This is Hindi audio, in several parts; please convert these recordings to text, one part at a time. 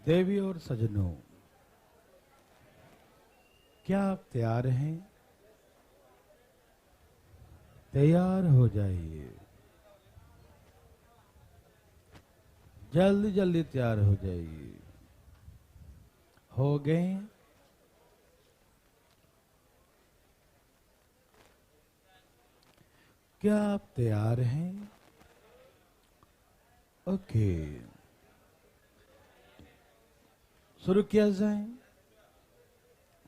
देवी और सजनों, क्या आप तैयार हैं? तैयार हो जाइए, जल्दी जल्दी तैयार हो जाइए। हो गए? क्या आप तैयार हैं? ओके, शुरू किया जाए।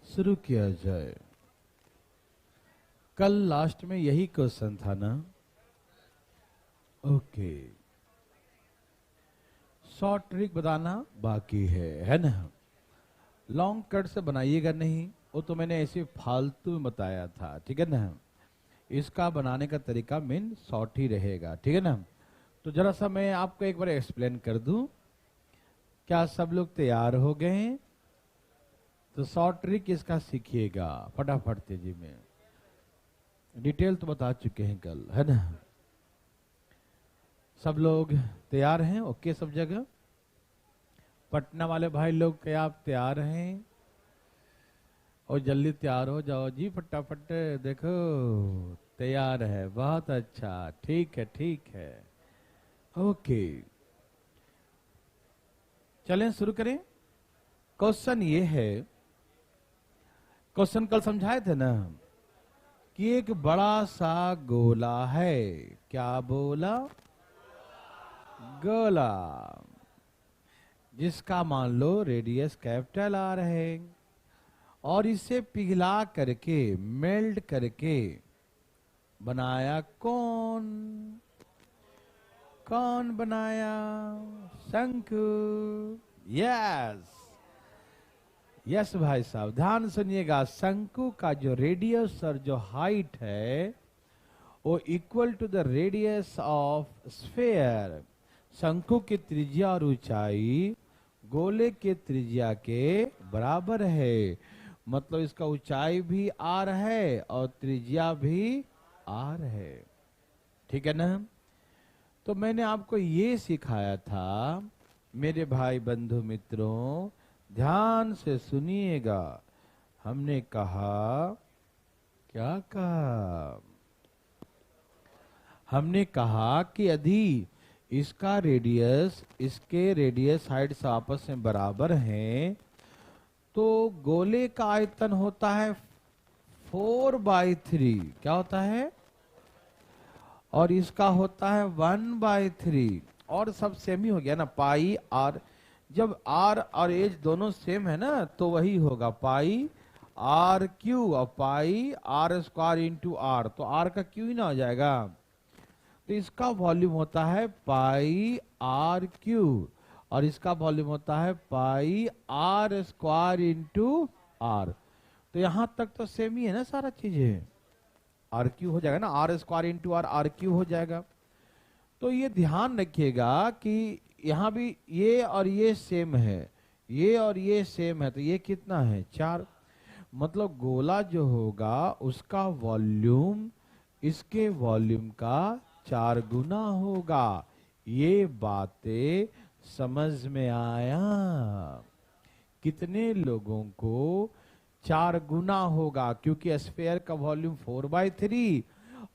शुरू किया जाए। कल लास्ट में यही क्वेश्चन था ना? ओके, शॉर्ट ट्रिक बताना बाकी है ना? लॉन्ग कट से बनाइएगा नहीं, वो तो मैंने ऐसे फालतू में बताया था, ठीक है ना? इसका बनाने का तरीका मेन शॉर्ट ही रहेगा, ठीक है ना? तो जरा सा मैं आपको एक बार एक्सप्लेन कर दूं। क्या सब लोग तैयार हो गए हैं? तो शॉर्ट ट्रिक इसका सीखिएगा फटाफट तेजी में। डिटेल तो बता चुके हैं कल, है ना? सब लोग तैयार हैं? ओके, सब जगह? पटना वाले भाई लोग, क्या आप तैयार हैं? और जल्दी तैयार हो जाओ जी फटाफट। देखो, तैयार है, बहुत अच्छा, ठीक है ठीक है। ओके, चलें शुरू करें। क्वेश्चन ये है, क्वेश्चन कल समझाए थे ना कि एक बड़ा सा गोला है। क्या बोला? गोला, जिसका मान लो रेडियस कैपिटल आर है, और इसे पिघला करके, मेल्ट करके बनाया कौन? कौन बनाया? शंकु। यस यस भाई साहब, ध्यान सुनिएगा। शंकु का जो रेडियस और जो हाइट है वो equal to the radius of sphere. शंकु की त्रिज्या और ऊंचाई गोले के त्रिज्या के बराबर है। मतलब इसका ऊंचाई भी आर है और त्रिज्या भी आर है, ठीक है ना? तो मैंने आपको ये सिखाया था, मेरे भाई बंधु मित्रों, ध्यान से सुनिएगा। हमने कहा, क्या कहा? हमने कहा कि यदि इसका रेडियस इसके रेडियस हाइट से आपस में बराबर हैं, तो गोले का आयतन होता है 4/3। क्या होता है? और इसका होता है 1/3। और सब सेम ही हो गया ना, पाई आर। जब आर और एज दोनों सेम है ना, तो वही होगा पाई आर क्यू और पाई आर स्क्वायर इंटू आर। तो आर का क्यू ही ना हो जाएगा। तो इसका वॉल्यूम होता है पाई आर क्यू, और इसका वॉल्यूम होता है pi R square into R. तो यहां तक तो सेम ही है ना सारा चीजें। आर क्यू हो जाएगा ना, R square into R, R cube हो जाएगा। तो ये ध्यान रखिएगा कि यहां भी ये और ये सेम है, ये और ये सेम है, तो ये कितना है? 4। मतलब गोला जो होगा उसका वॉल्यूम इसके वॉल्यूम का 4 गुना होगा। ये बातें समझ में आया? कितने लोगों को 4 गुना होगा? क्योंकि स्फेयर का वॉल्यूम 4/3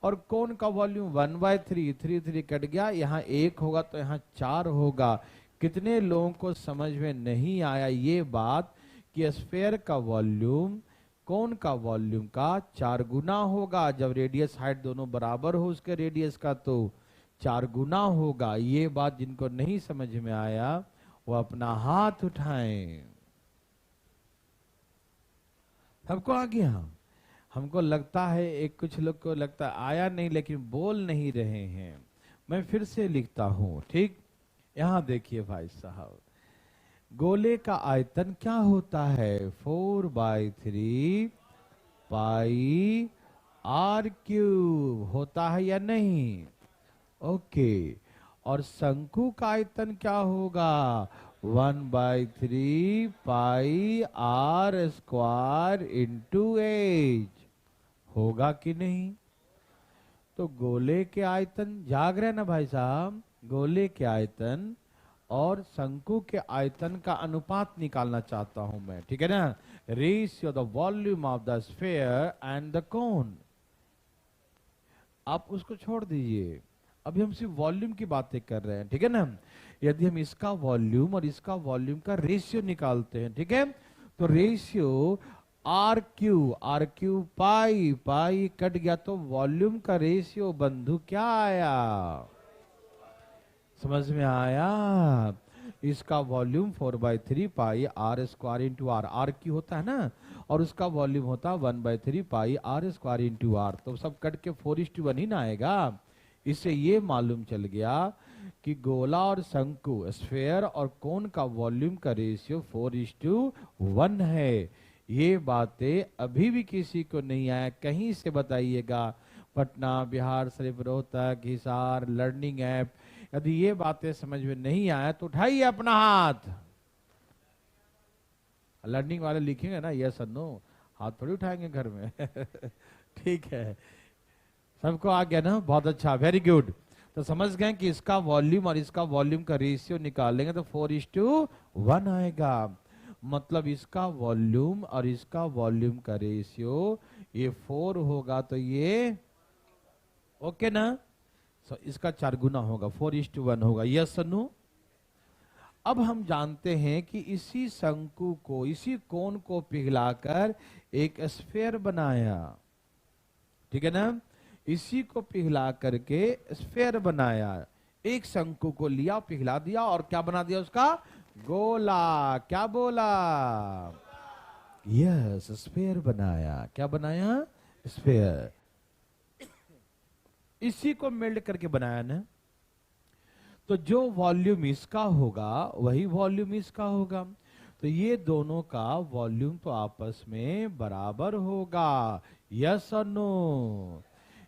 और कोन का वॉल्यूम 1/3। 3 3 कट गया, यहाँ 1 होगा तो यहाँ 4 होगा। कितने लोगों को समझ में नहीं आया ये बात कि स्फेयर का वॉल्यूम कोन का वॉल्यूम का 4 गुना होगा? जब रेडियस हाइट दोनों बराबर हो उसके रेडियस का, तो 4 गुना होगा। ये बात जिनको नहीं समझ में आया वो अपना हाथ उठाएं। सबको आ गया? हमको लगता है एक कुछ लोग को लगता आया नहीं, लेकिन बोल नहीं रहे हैं। मैं फिर से लिखता हूं, ठीक? यहां देखिए भाई साहब, गोले का आयतन क्या होता है? 4/3 पाई आर क्यूब होता है या नहीं? ओके। और शंकु का आयतन क्या होगा? 1/3 pi R square into H. होगा कि नहीं? तो गोले के आयतन, जाग रहे ना भाई साहब? गोले के आयतन और शंकु के आयतन का अनुपात निकालना चाहता हूं मैं, ठीक है ना। Ratio the volume of the sphere and the cone. आप उसको छोड़ दीजिए, अभी हम सिर्फ वॉल्यूम की बातें कर रहे हैं, ठीक है ना। यदि हम इसका वॉल्यूम और इसका वॉल्यूम का रेशियो निकालते हैं, ठीक है, तो ratio R cube pi, pi cut गया तो वॉल्यूम का रेशियो बंधु क्या आया, समझ में आया। इसका volume 4/3 pi R square into R, R cube होता है ना, और उसका वॉल्यूम होता है 1/3 pi R square into R, तो सब कट के 4:1 ही ना आएगा। इससे ये मालूम चल गया कि गोला और शंकु स्फेयर और कोन का वॉल्यूम का रेशियो 4:1 है। ये बातें अभी भी किसी को नहीं आया, कहीं से बताइएगा। पटना, बिहार शरीफ, रोहतक, हिसार, लर्निंग ऐप, यदि ये बातें समझ में नहीं आए तो उठाइए अपना हाथ। लर्निंग वाले लिखेंगे ना यस और नो, हाथ थोड़ी उठाएंगे घर में ठीक है, सबको आ गया ना, बहुत अच्छा, वेरी गुड। तो समझ गए कि इसका वॉल्यूम और इसका वॉल्यूम का रेशियो निकालेंगे तो 4:1 आएगा। मतलब इसका वॉल्यूम और इसका वॉल्यूम का रेशियो ये 4 होगा तो ये ओके ना। इसका 4 गुना होगा, 4:1 होगा, यस और नो। अब हम जानते हैं कि इसी शंकु को, इसी कोन को पिघलाकर एक स्फीयर बनाया, ठीक है ना। इसी को पिघला करके स्फीयर बनाया, एक शंकु को लिया, पिघला दिया और क्या बना दिया उसका, गोला। क्या बोला, यस, स्फीयर बनाया। क्या बनाया, स्फीयर। इसी को मेल्ट करके बनाया ना, तो जो वॉल्यूम इसका होगा वही वॉल्यूम इसका होगा, तो ये दोनों का वॉल्यूम तो आपस में बराबर होगा, यस और नो।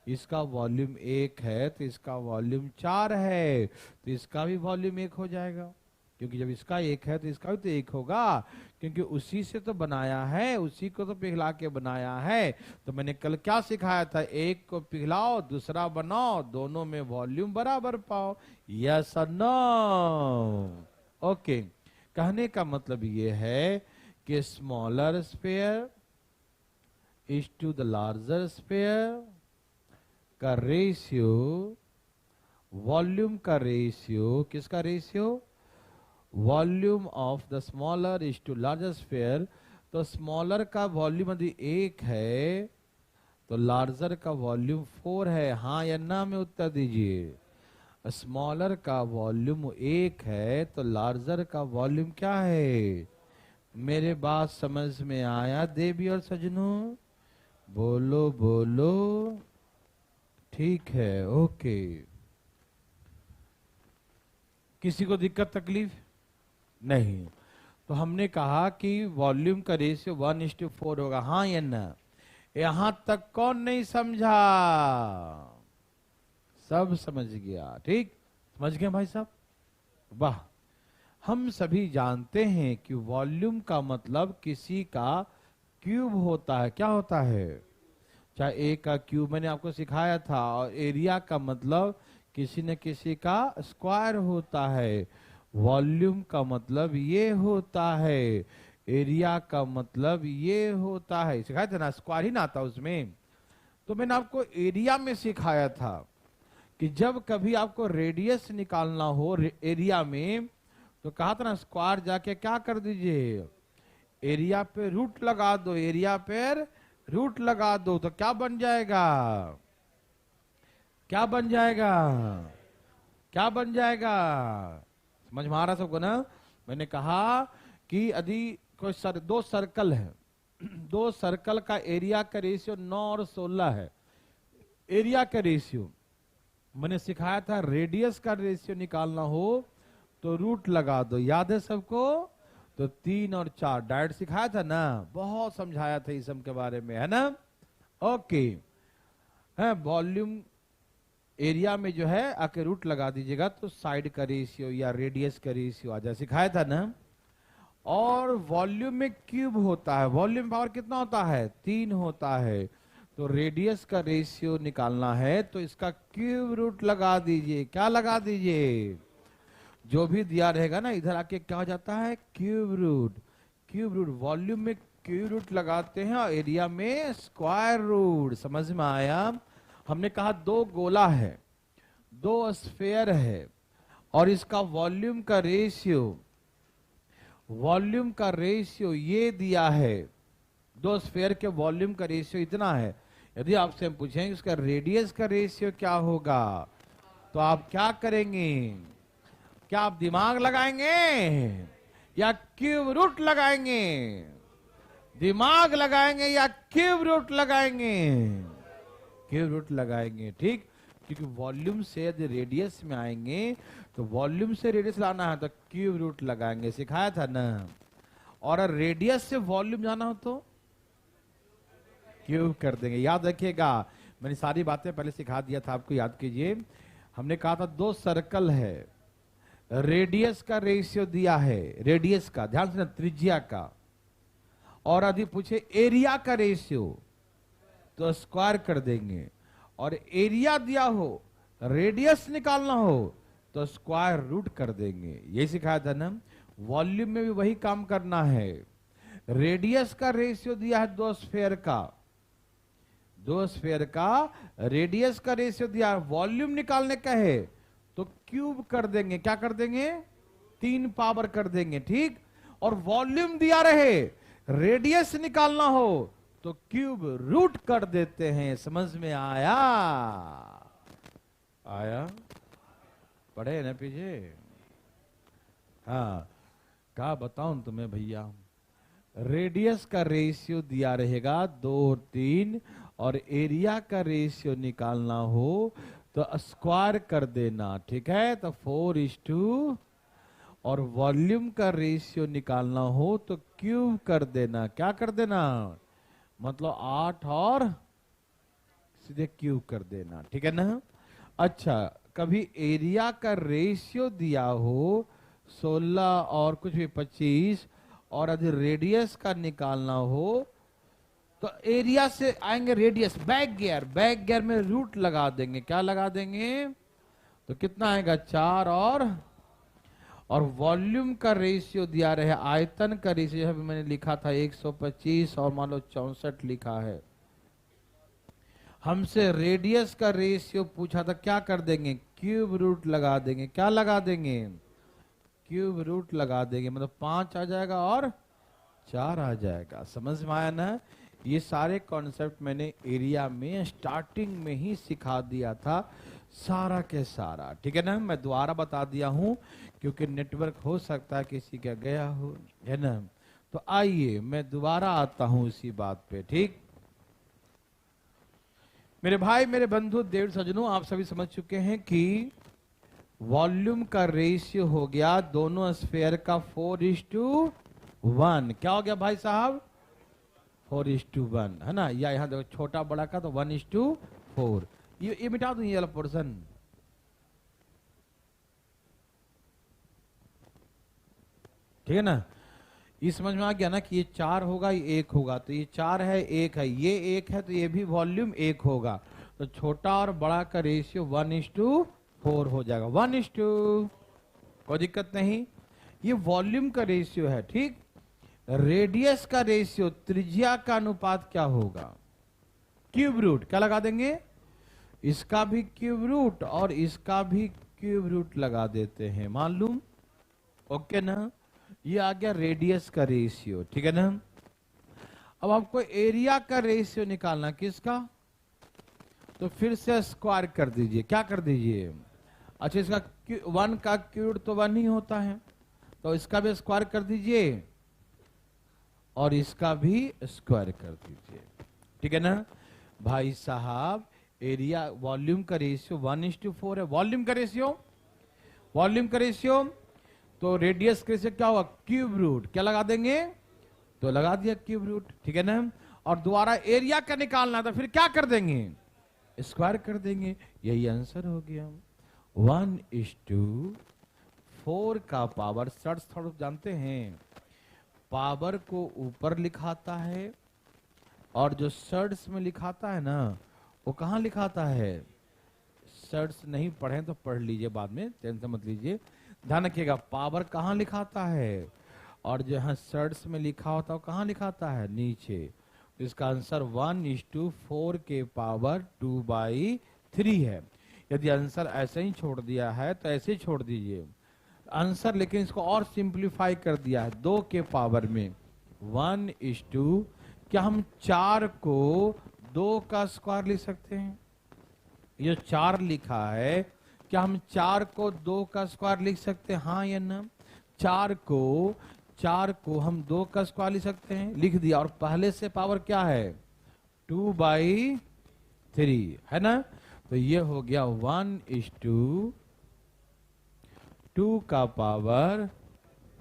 इसका वॉल्यूम 1 है तो इसका वॉल्यूम 4 है, तो इसका भी वॉल्यूम 1 हो जाएगा, क्योंकि जब इसका 1 है तो इसका भी तो 1 होगा, क्योंकि उसी से तो बनाया है, उसी को तो पिघला के बनाया है। तो मैंने कल क्या सिखाया था, एक को पिघलाओ दूसरा बनाओ, दोनों में वॉल्यूम बराबर पाओ, यस और नो। ओके, कहने का मतलब ये है कि smaller sphere is to the larger sphere का रेशियो, वॉल्यूम का रेशियो, किसका ratio, volume of the smaller is to larger sphere. तो स्मॉलर का वॉल्यूम यदि 1 है तो लार्जर का वॉल्यूम 4 है, हाँ या ना में उत्तर दीजिए। स्मॉलर का वॉल्यूम 1 है तो लार्जर का वॉल्यूम क्या है। मेरे बात समझ में आया देवी और सजनों, बोलो बोलो, ठीक है, ओके। किसी को दिक्कत तकलीफ नहीं। तो हमने कहा कि वॉल्यूम का रेशियो 1:4 होगा, हाँ या ना। यहां तक कौन नहीं समझा, सब समझ गया, ठीक, समझ गए भाई साहब, वाह। हम सभी जानते हैं कि वॉल्यूम का मतलब किसी का क्यूब होता है, क्या होता है, चाहे ए का क्यूब मैंने आपको सिखाया था, और एरिया का मतलब किसी न किसी का स्क्वायर होता है। वॉल्यूम का मतलब ये होता है, एरिया का मतलब ये होता है, सिखाया था ना, स्क्वायर ही ना आता उसमें। तो मैंने आपको एरिया में सिखाया था कि जब कभी आपको रेडियस निकालना हो एरिया में, तो कहा था ना स्क्वायर जाके क्या कर दीजिए, एरिया पे रूट लगा दो, एरिया पे रूट लगा दो, तो क्या बन जाएगा, क्या बन जाएगा, क्या बन जाएगा, समझ में आ रहा सबको ना। मैंने कहा कि यदि कोई दो सर्कल है, दो सर्कल का एरिया का रेशियो 9 और 16 है, एरिया का रेशियो मैंने सिखाया था, रेडियस का रेशियो निकालना हो तो रूट लगा दो, याद है सबको। तो 3 और 4 डायरेक्ट सिखाया था ना, बहुत समझाया था इस सब के बारे में, है ना। ओके, है वॉल्यूम एरिया में जो है आके रूट लगा दीजिएगा तो साइड का रेशियो या रेडियस का रेशियो आ जाए, सिखाया था ना। और वॉल्यूम में क्यूब होता है, वॉल्यूम पावर कितना होता है, 3 होता है, तो रेडियस का रेशियो निकालना है तो इसका क्यूब रूट लगा दीजिए, क्या लगा दीजिए। जो भी दिया रहेगा ना इधर आके क्या हो जाता है, cube root. Cube root volume में क्यूब रूट लगाते हैं और एरिया में स्क्वायर रूट। समझ में आया? हमने कहा दो गोला है, दो स्फेयर है और इसका वॉल्यूम का रेशियो ये दिया है। दो स्फेयर के वॉल्यूम का रेशियो इतना है। यदि आपसे हम पूछेंगे इसका रेडियस का रेशियो क्या होगा, तो आप क्या करेंगे? क्या आप दिमाग लगाएंगे या क्यूब रूट लगाएंगे? दिमाग लगाएंगे या क्यूब रूट लगाएंगे? क्यूब रूट लगाएंगे, ठीक। क्योंकि वॉल्यूम से यदि रेडियस में आएंगे तो वॉल्यूम से रेडियस लाना है तो क्यूब रूट लगाएंगे, सिखाया था ना। और रेडियस से वॉल्यूम जाना हो तो क्यूब कर देंगे। याद रखिएगा, मैंने सारी बातें पहले सिखा दिया था आपको, याद कीजिए। हमने कहा था दो सर्कल है, रेडियस का रेशियो दिया है, रेडियस का, ध्यान से ना, त्रिज्या का। और यदि पूछे एरिया का रेशियो तो स्क्वायर कर देंगे। और एरिया दिया हो, रेडियस निकालना हो तो स्क्वायर रूट कर देंगे। ये सिखाया था ना। वॉल्यूम में भी वही काम करना है। रेडियस का रेशियो दिया है दो स्फेयर का, रेडियस का रेशियो दिया है, वॉल्यूम निकालने का है तो क्यूब कर देंगे। क्या कर देंगे? 3 पावर कर देंगे, ठीक। और वॉल्यूम दिया रहे, रेडियस निकालना हो तो क्यूब रूट कर देते हैं। समझ में आया? पढ़े ना पीछे? हाँ, क्या बताऊं तुम्हें भैया। रेडियस का रेशियो दिया रहेगा 2 और 3 और एरिया का रेशियो निकालना हो तो स्क्वायर कर देना, ठीक है। तो 4:2 और वॉल्यूम का रेशियो निकालना हो तो क्यूब कर देना। क्या कर देना? मतलब 8 और सीधे क्यूब कर देना, ठीक है ना। अच्छा, कभी एरिया का रेशियो दिया हो 16 और कुछ भी 25 और यदि रेडियस का निकालना हो तो एरिया से आएंगे रेडियस, बैक गियर में रूट लगा देंगे। क्या लगा देंगे? तो कितना आएगा? 4 और वॉल्यूम का रेशियो दिया रहे, आयतन का रेशियो है, मैंने लिखा था 125 और मान लो 64 लिखा है। हमसे रेडियस का रेशियो पूछा था, क्या कर देंगे? क्यूब रूट लगा देंगे। क्या लगा देंगे? क्यूब रूट लगा देंगे। मतलब 5 आ जाएगा और 4 आ जाएगा। समझ में आया ना? ये सारे कॉन्सेप्ट मैंने एरिया में स्टार्टिंग में ही सिखा दिया था, सारा के सारा, ठीक है ना। मैं दोबारा बता दिया हूं क्योंकि नेटवर्क हो सकता है किसी का गया हो, है ना। तो आइए मैं दोबारा आता हूं इसी बात पे, ठीक। मेरे भाई, मेरे बंधु, देव सज्जनों, आप सभी समझ चुके हैं कि वॉल्यूम का रेशियो हो गया दोनों स्फेयर का 4:1। क्या हो गया भाई साहब? 4:1, है ना। या यहां देखो छोटा बड़ा का तो 1:4। ये मिटा दो ये वाला पोर्शन। ठीक है ना। ये समझ में आ गया ना कि ये 4 होगा, ये 1 होगा। तो ये 4 है, 1 है, ये 1 है, तो ये भी वॉल्यूम 1 होगा। तो छोटा और बड़ा का रेशियो 1:4 हो जाएगा। 1:2, कोई दिक्कत नहीं। ये वॉल्यूम का रेशियो है, ठीक। रेडियस का रेशियो, त्रिज्या का अनुपात क्या होगा? Cube root. क्या लगा देंगे? इसका भी क्यूब रूट और इसका भी क्यूब रूट लगा देते हैं, मालूम। ओके ना। ये आ गया रेडियस का रेशियो, ठीक है ना। अब आपको एरिया का रेशियो निकालना, किसका? तो फिर से स्क्वायर कर दीजिए। क्या कर दीजिए? अच्छा, इसका 1 का क्यूब तो 1 ही होता है, तो इसका भी स्क्वायर कर दीजिए और इसका भी स्क्वायर कर दीजिए, ठीक है ना भाई साहब। एरिया वॉल्यूम का रेशियो 1:4 है। वॉल्यूम का रेशियो तो रेडियस का रेशियो क्या होगा? Cube root. क्या लगा देंगे? तो लगा दिया क्यूब रूट, ठीक है ना। और दोबारा एरिया का निकालना था, फिर क्या कर देंगे? स्क्वायर कर देंगे। यही आंसर हो गया। 1:4 का पावर, सर्च थोड़ा जानते हैं, पावर को ऊपर लिखाता है और जो सर्ड्स में लिखाता है ना, वो कहां लिखाता है? सर्ड्स नहीं पढ़े तो पढ़ लीजिए बाद में, टेंशन मत लीजिए। ध्यान रखिएगा पावर कहाँ लिखाता है, और जो यहाँ सर्ट्स में लिखा होता है वो कहाँ लिखाता है, नीचे। तो इसका आंसर 1:4 के पावर 2/3 है। यदि आंसर ऐसे ही छोड़ दिया है तो ऐसे ही छोड़ दीजिए आंसर, लेकिन इसको और सिंप्लीफाई कर दिया है 2 के पावर में 1:, क्या हम 4 को 2 का स्क्वायर लिख सकते हैं? ये 4 लिखा है, क्या हम 4 को 2 का स्क्वायर लिख सकते हैं, हाँ या ना? 4 को हम 2 का स्क्वायर लिख सकते हैं, लिख दिया। और पहले से पावर क्या है, 2/3 है ना। तो ये हो गया 1:2 का पावर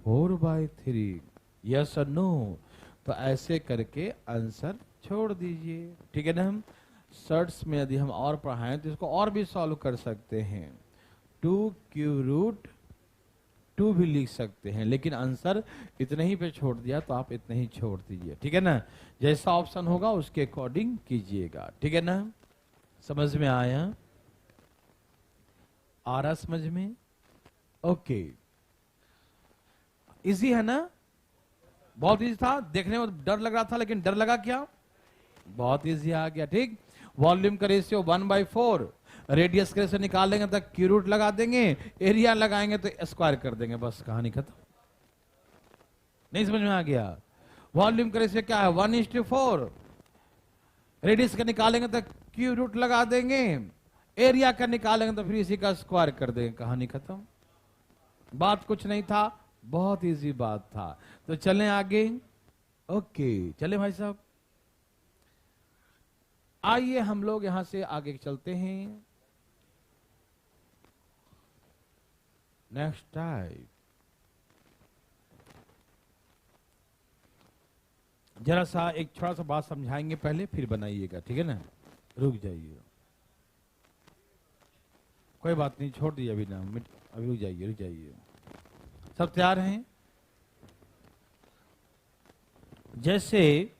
4/3। यस और नो? तो ऐसे करके आंसर छोड़ दीजिए, ठीक है ना। हम सर्ट्स में यदि हम और पढ़ाएं तो इसको और भी सॉल्व कर सकते हैं। 2√2 भी लिख सकते हैं, लेकिन आंसर इतने ही पे छोड़ दिया तो आप इतने ही छोड़ दीजिए, ठीक है ना। जैसा ऑप्शन होगा उसके अकॉर्डिंग कीजिएगा, ठीक है ना। समझ में आया? आ रहा समझ में? ओके, इजी है ना? बहुत इजी था, देखने में डर लग रहा था, लेकिन डर लगा क्या, बहुत इजी आ गया, ठीक। वॉल्यूम का रेशियो 1/4, रेडियस का रेशियो निकाल लेंगे तो क्यू रूट लगा देंगे, एरिया लगाएंगे तो स्क्वायर कर देंगे, बस कहानी खत्म। नहीं समझ में आ गया? वॉल्यूम का रेशियो क्या है, 1:4, रेडियस का निकालेंगे तो क्यू रूट लगा देंगे, एरिया का निकालेंगे तो फिर इसी का स्क्वायर कर देंगे, कहानी खत्म। बात कुछ नहीं था, बहुत इजी बात था। तो चलें आगे। ओके, चले भाई साहब, आइए हम लोग यहां से आगे चलते हैं। नेक्स्ट टाइप, जरा सा एक छोटा सा बात समझाएंगे पहले, फिर बनाइएगा, ठीक है ना। रुक जाइए, कोई बात नहीं, छोड़ दीजिए अभी ना, अभी रुक जाइए, रुक जाइए। सब तैयार हैं? जैसे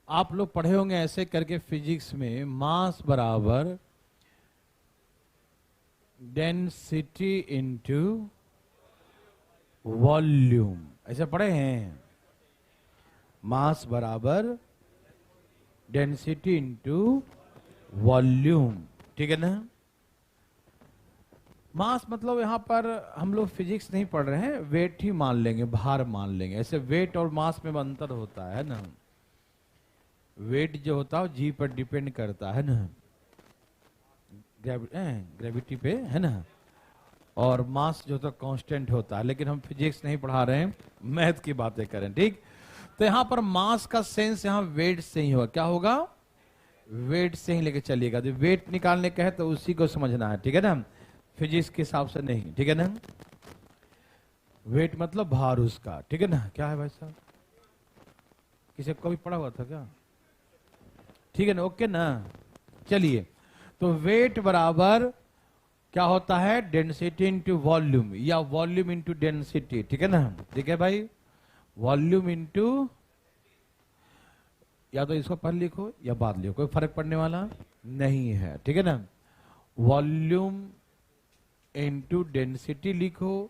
आप लोग पढ़े होंगे ऐसे करके फिजिक्स में, मास बराबर डेंसिटी इनटू वॉल्यूम, ऐसे पढ़े हैं। मास बराबर डेंसिटी इनटू वॉल्यूम, ठीक है ना। मास मतलब यहां पर हम लोग फिजिक्स नहीं पढ़ रहे हैं, वेट ही मान लेंगे, भार मान लेंगे। ऐसे वेट और मास में अंतर होता है ना, वेट जो होता है जी पर डिपेंड करता है ना, ग्रेविटी पे, है ना। और मास जो तो कांस्टेंट होता है, लेकिन हम फिजिक्स नहीं पढ़ा रहे हैं, मैथ की बातें करें, ठीक। तो यहां पर मास का सेंस यहां वेट से ही होगा, क्या होगा, वेट से ही लेके चलिएगा। जब वेट निकालने का है तो उसी को समझना है, ठीक है ना, फिजिक्स के हिसाब से नहीं, ठीक है ना। वेट मतलब भार उसका, ठीक है ना। क्या है भाई साहब, किसी को भी पढ़ा हुआ था क्या, ठीक है ना, ओके ना। चलिए, तो वेट बराबर क्या होता है, डेंसिटी इनटू वॉल्यूम, या वॉल्यूम इनटू डेंसिटी, ठीक है ना। ठीक है भाई, वॉल्यूम इनटू, या तो इसको पहले लिखो या बाद लिखो, कोई फर्क पड़ने वाला नहीं है, ठीक है ना। वॉल्यूम इनटू डेंसिटी लिखो।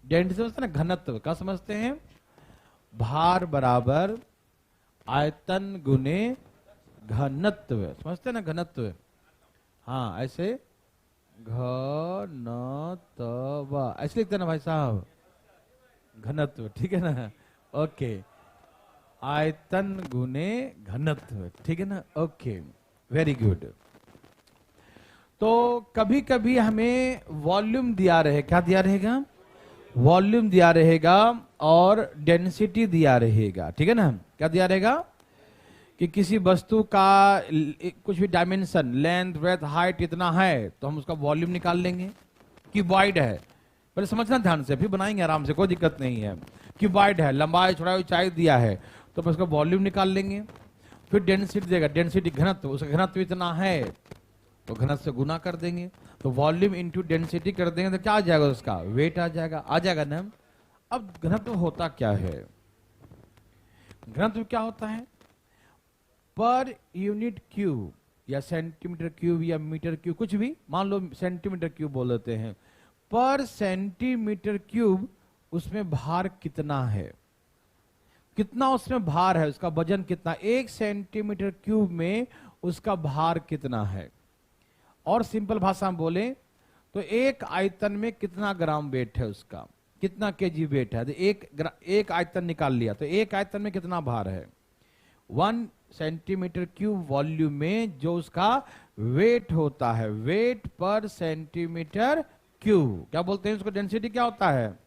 डेंसिटी समझते हैं ना, घनत्व का समझते हैं, भार बराबर आयतन गुने घनत्व, समझते हैं ना, घनत्व। हाँ, ऐसे घनत्व ऐसे लिखते हैं ना भाई साहब, घनत्व, ठीक है ना। ओके, आयतन गुने घनत्व, ठीक है ना। Okay, very good. तो कभी कभी हमें वॉल्यूम दिया रहे, क्या दिया रहेगा, वॉल्यूम दिया रहेगा और डेंसिटी दिया रहेगा, ठीक है ना। क्या दिया रहेगा कि किसी वस्तु का कुछ भी डायमेंशन, लेंथ, ब्रेथ, हाइट इतना है, तो हम उसका वॉल्यूम निकाल लेंगे। क्यूबॉइड है, पहले समझना ध्यान से, फिर बनाएंगे आराम से, कोई दिक्कत नहीं है। क्यूबॉइड है, लंबाई, चौड़ाई, ऊंचाई दिया है, तो उसका वॉल्यूम निकाल लेंगे। फिर डेंसिटी देगा, डेंसिटी घनत्व, उसका घनत्व इतना है तो घनत्व से गुना कर देंगे, तो वॉल्यूम इंटू डेंसिटी कर देंगे तो क्या आ जाएगा, उसका वेट आ जाएगा, आ जाएगा ना। अब घनत्व होता क्या है, घनत्व क्या होता है, पर यूनिट क्यूब या सेंटीमीटर क्यूब या मीटर क्यूब, कुछ भी मान लो सेंटीमीटर क्यूब बोल देते हैं, पर सेंटीमीटर क्यूब उसमें भार कितना है, कितना उसमें भार है, उसका वजन कितना, 1 सेंटीमीटर क्यूब में उसका भार कितना है। और सिंपल भाषा में बोले तो एक आयतन में कितना ग्राम वेट है, उसका कितना केजी वेट है। तो एक आयतन निकाल लिया तो एक आयतन में कितना भार है, 1 सेंटीमीटर क्यूब वॉल्यूम में जो उसका वेट होता है, वेट पर सेंटीमीटर क्यूब, क्या बोलते हैं उसको, डेंसिटी क्या होता है,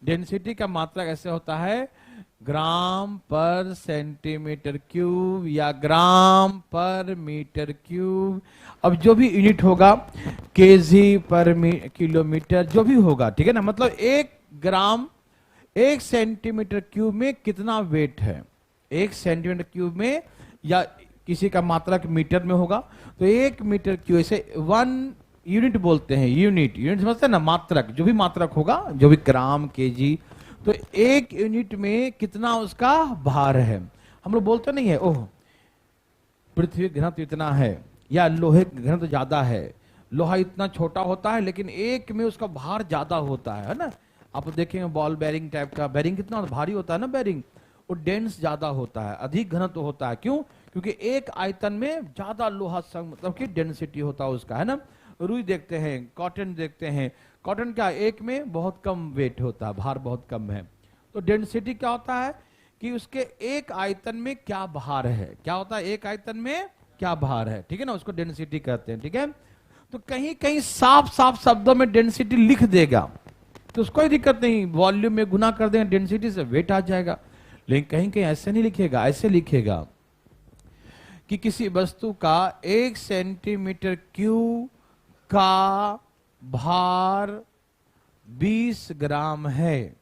डेंसिटी का मात्रा ऐसे होता है ग्राम पर सेंटीमीटर क्यूब या ग्राम पर मीटर क्यूब। अब जो भी यूनिट होगा केजी पर किलोमीटर जो भी होगा, ठीक है ना, मतलब 1 ग्राम 1 सेंटीमीटर क्यूब में कितना वेट है, 1 सेंटीमीटर क्यूब में, या किसी का मात्रक मीटर में होगा तो 1 मीटर क्यूब, ऐसे 1 यूनिट बोलते हैं, यूनिट यूनिट समझते हैं ना, मात्रक जो भी मात्रक होगा, जो भी ग्राम केजी, तो 1 यूनिट में कितना उसका भार है। हम लोग बोलते नहीं है ओह पृथ्वी घनत्व इतना है, या लोहे घनत्व ज्यादा है, लोहा इतना छोटा होता है लेकिन एक में उसका भार ज्यादा होता है ना। आप देखेंगे बॉल बेरिंग टाइप का, बेरिंग कितना भारी होता है ना, बेरिंग वो डेंस ज्यादा होता है, अधिक घनत्व होता है, क्यों, क्योंकि एक आयतन में ज्यादा लोहा मतलब कि डेंसिटी होता है उसका, है ना। रुई देखते हैं, कॉटन देखते हैं, कॉटन क्या एक में बहुत कम वेट होता है, भार बहुत कम है, तो डेंसिटी क्या होता है कि उसके एक आयतन में क्या भार है, क्या होता है एक आयतन में क्या भार है, ठीक है ना, उसको डेंसिटी कहते हैं, ठीक है। तो कहीं कहीं साफ साफ शब्दों में डेंसिटी लिख देगा तो उसको कोई दिक्कत नहीं, वॉल्यूम में गुना कर देंगे डेंसिटी से वेट आ जाएगा। लेकिन कहीं कहीं ऐसे नहीं लिखेगा, ऐसे लिखेगा कि किसी वस्तु का 1 सेंटीमीटर क्यूब का भार 20 ग्राम है।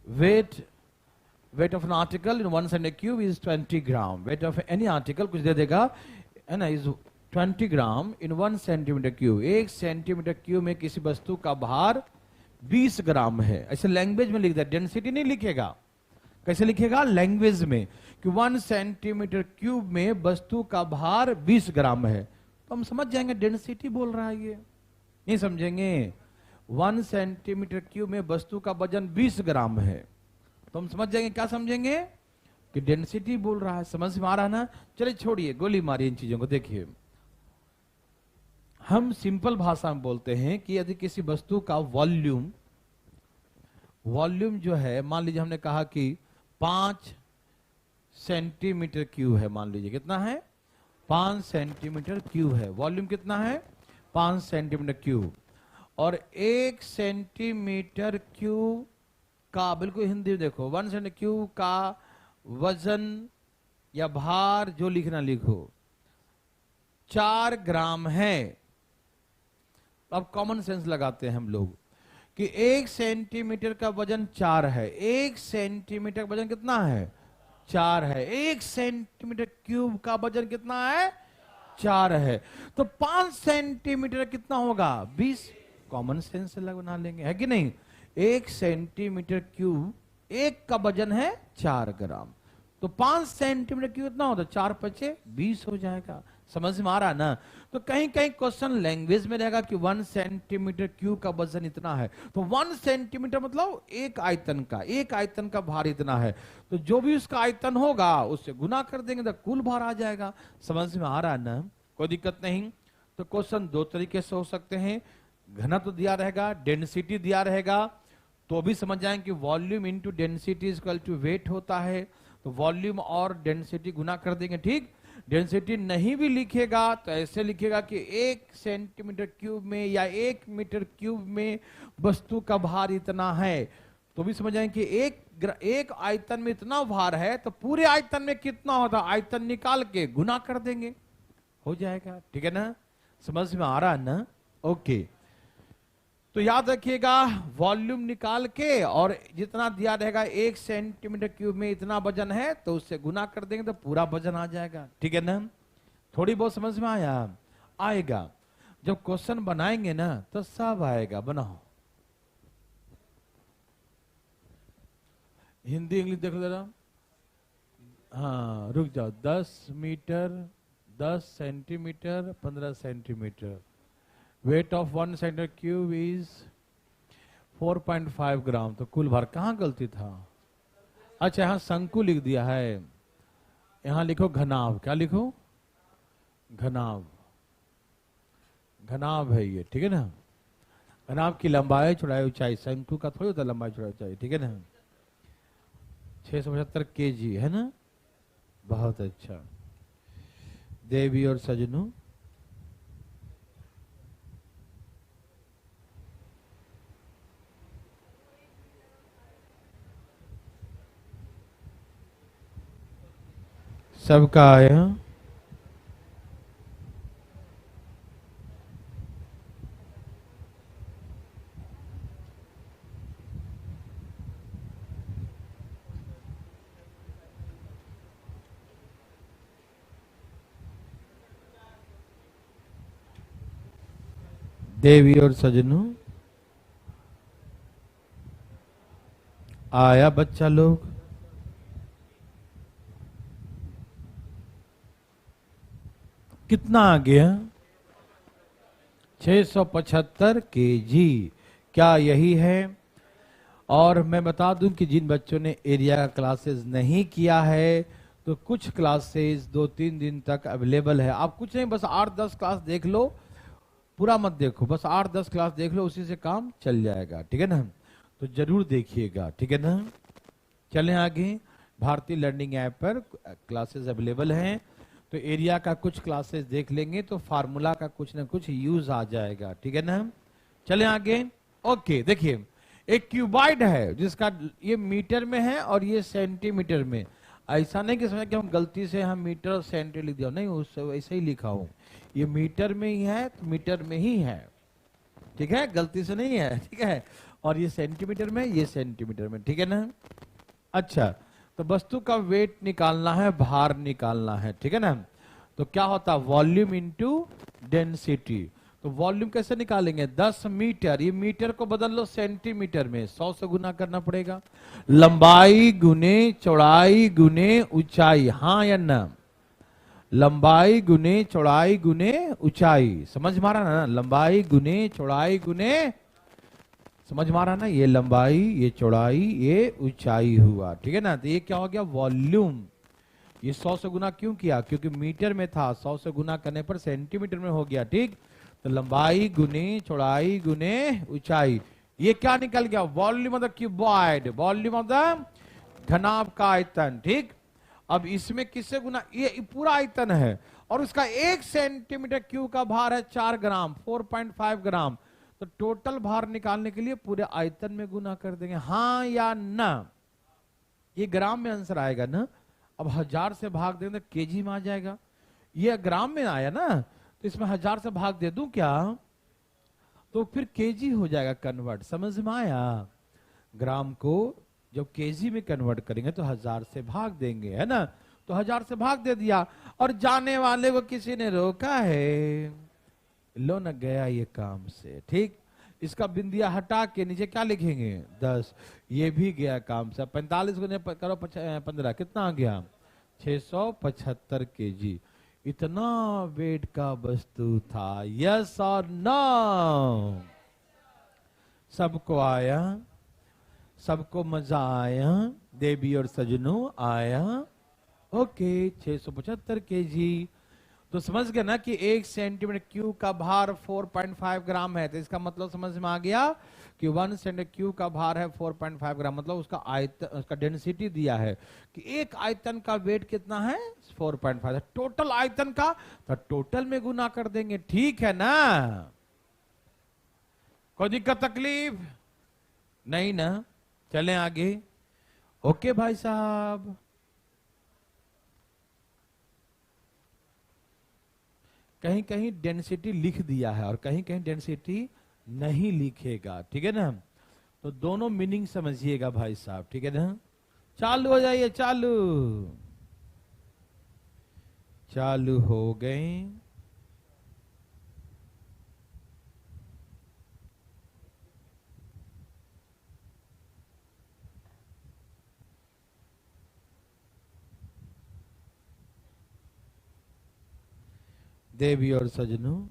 Weight of an article in 1 centimetre cube is 20 gram. Weight of any article कुछ दे देगा है ना, is 20 gram in 1 centimetre cube. 1 centimetre cube में किसी वस्तु का भार 20 ग्राम है, ऐसे लैंग्वेज में लिख दे, डेंसिटी नहीं लिखेगा। कैसे लिखेगा, लैंग्वेज में, कि 1 सेंटीमीटर क्यूब में वस्तु का भार 20 ग्राम है, तो हम समझ जाएंगे डेंसिटी बोल रहा है ये, नहीं समझेंगे। 1 सेंटीमीटर क्यूब में वस्तु का वजन 20 ग्राम है, तो हम समझ जाएंगे, क्या समझेंगे कि डेंसिटी बोल रहा है। समझ में आ रहा है ना। चलिए छोड़िए, गोली मारिए इन चीजों को। देखिए हम सिंपल भाषा में बोलते हैं कि यदि किसी वस्तु का वॉल्यूम जो है, मान लीजिए हमने कहा कि 5 सेंटीमीटर क्यूब है, मान लीजिए कितना है, 5 सेंटीमीटर क्यूब है, वॉल्यूम कितना है 5 सेंटीमीटर क्यूब, और 1 सेंटीमीटर क्यूब का, बिल्कुल हिंदी में देखो, 1 सेंटीमीटर क्यूब का वजन या भार जो लिखना लिखो 4 ग्राम है। अब कॉमन सेंस लगाते हैं हम लोग कि 1 सेंटीमीटर का वजन 4 है, 1 सेंटीमीटर का वजन कितना है 4 है, 1 सेंटीमीटर क्यूब का वजन कितना है 4 है, तो 5 सेंटीमीटर कितना होगा 20। कॉमन सेंस से बना लेंगे, है कि नहीं। 1 सेंटीमीटर क्यूब एक का वजन है 4 ग्राम, तो 5 सेंटीमीटर क्यूब कितना होता है 4 पचे 20 हो जाएगा। समझ में आ रहा ना। तो कहीं कहीं क्वेश्चन लैंग्वेज में रहेगा कि 1 सेंटीमीटर क्यूब का वजन इतना है, तो 1 सेंटीमीटर मतलब एक आयतन का, एक आयतन का भार इतना है, तो जो भी उसका आयतन होगा उससे गुना कर देंगे तो कुल भार आ जाएगा। समझ में आ रहा है ना, कोई दिक्कत नहीं। तो क्वेश्चन दो तरीके से हो सकते हैं, घनत्व दिया रहेगा, डेंसिटी दिया रहेगा, तो भी समझ जाएंगे कि volume into density equal to weight होता है, तो वॉल्यूम और डेंसिटी गुना कर देंगे, ठीक। डेंसिटी नहीं भी लिखेगा तो ऐसे लिखेगा कि 1 सेंटीमीटर क्यूब में या 1 मीटर क्यूब में वस्तु का भार इतना है, तो भी समझ जाएंगे कि एक आयतन में इतना भार है, तो पूरे आयतन में कितना होता, आयतन निकाल के गुना कर देंगे, हो जाएगा, ठीक है ना। समझ में आ रहा है ना, ओके। तो याद रखिएगा, वॉल्यूम निकाल के और जितना दिया रहेगा 1 सेंटीमीटर क्यूब में इतना वजन है, तो उससे गुना कर देंगे तो पूरा वजन आ जाएगा, ठीक है ना। थोड़ी बहुत समझ में आया, आएगा जब क्वेश्चन बनाएंगे ना तो सब आएगा। बनाओ, हिंदी इंग्लिश देख लो जरा। हाँ रुक जाओ, 10 metre 10 centimetre 15 centimetre. Weight of 1 centimetre cube is 4.5 gram. तो कुल भार, कहाँ गलती था? अच्छा यहाँ शंकु लिख दिया है, यहाँ लिखो घनाभ। क्या लिखो? घनाभ। घनाभ है ये, ठीक है ना। घनाभ की लंबाई चौड़ाई ऊंचाई, शंकु का थोड़ी होता लंबाई चौड़ाई ऊंचाई, ठीक है ना। 675 kg है ना। बहुत अच्छा। देवी और सजनों, सबका आया। देवी और सजनों, आया बच्चा लोग? कितना आ गया? 675 kg। क्या यही है? और मैं बता दूं कि जिन बच्चों ने एरिया का क्लासेस नहीं किया है तो कुछ क्लासेस 2-3 दिन तक अवेलेबल है। आप कुछ नहीं, बस 8-10 क्लास देख लो, पूरा मत देखो, बस 8-10 क्लास देख लो, उसी से काम चल जाएगा, ठीक है ना। तो जरूर देखिएगा, ठीक है ना। चलें आगे। भारतीय लर्निंग ऐप पर क्लासेस अवेलेबल हैं, तो एरिया का कुछ क्लासेस देख लेंगे तो फार्मूला का कुछ ना कुछ यूज आ जाएगा, ठीक है ना। चलें आगे। ओके, देखिए एक क्यूबाइड है जिसका ये मीटर में है और ये सेंटीमीटर में। ऐसा नहीं कि समझ कि हम गलती से हम मीटर और सेंटी लिख दिया, नहीं, उससे वैसे ही लिखा हूं। ये मीटर में ही है तो मीटर में ही है, ठीक है, गलती से नहीं है, ठीक है। और ये सेंटीमीटर में, ये सेंटीमीटर में, ठीक है ना। अच्छा, तो वस्तु का वेट निकालना है, भार निकालना है, ठीक है ना। तो क्या होता है? Volume into density. तो वॉल्यूम कैसे निकालेंगे? 10 मीटर, ये मीटर को बदल लो सेंटीमीटर में, 100 से गुना करना पड़ेगा। लंबाई गुने चौड़ाई गुने ऊंचाई, हाँ या ना? लंबाई गुने चौड़ाई गुने ऊंचाई, समझ मारा ना? लंबाई गुने चौड़ाई गुने, समझ मारा ना? ये लंबाई, ये चौड़ाई, ये ऊंचाई हुआ, ठीक है ना। तो ये क्या हो गया? वॉल्यूम। ये 100 से गुना क्यों किया? क्योंकि मीटर में था, 100 से गुना करने पर सेंटीमीटर में हो गया, ठीक। तो लंबाई गुने चौड़ाई गुने ऊंचाई, ये क्या निकल गया? Volume of the cuboid, volume of the घनाभ का आयतन, ठीक। अब इसमें किससे गुना? ये पूरा आयतन है और उसका 1 सेंटीमीटर क्यूब का भार है 4 ग्राम, 4.5 ग्राम। तो टोटल भार निकालने के लिए पूरे आयतन में गुना कर देंगे, हाँ या ना? ये ग्राम में आंसर आएगा ना। अब 1000 से भाग देंगे तो केजी में आ जाएगा। ये ग्राम में आया ना, तो इसमें 1000 से भाग दे दूं क्या? तो फिर केजी हो जाएगा कन्वर्ट, समझ में आया? ग्राम को जब केजी में कन्वर्ट करेंगे तो 1000 से भाग देंगे, है ना। तो 1000 से भाग दे दिया और जाने वाले को किसी ने रोका है, लो न गया ये काम से, ठीक। इसका बिंदिया हटा के नीचे क्या लिखेंगे? 10। ये भी गया काम से। 45 गुने करो 15, कितना आ गया? 675 kg। इतना वेट का वस्तु था, यस और नो? सबको आया? सबको मजा आया? देवी और सजनों आया? Okay, 675 kg। तो समझ गए ना कि 1 सेंटीमीटर क्यूब का भार 4.5 ग्राम है। तो इसका मतलब समझ में आ गया कि 1 सेंटीमीटर क्यूब का भार है 4.5 ग्राम, मतलब उसका आयतन, उसका डेंसिटी दिया है कि एक आयतन का वेट कितना है? 4.5। टोटल आयतन का तो टोटल में गुना कर देंगे, ठीक है ना। कोई दिक्कत तकलीफ नहीं ना। चलें आगे। ओके भाई साहब, कहीं कहीं डेंसिटी लिख दिया है और कहीं कहीं डेंसिटी नहीं लिखेगा, ठीक है ना। तो दोनों मीनिंग समझिएगा भाई साहब, ठीक है ना। चालू हो जाइए, चालू। चालू हो गए। देवी और सजनों,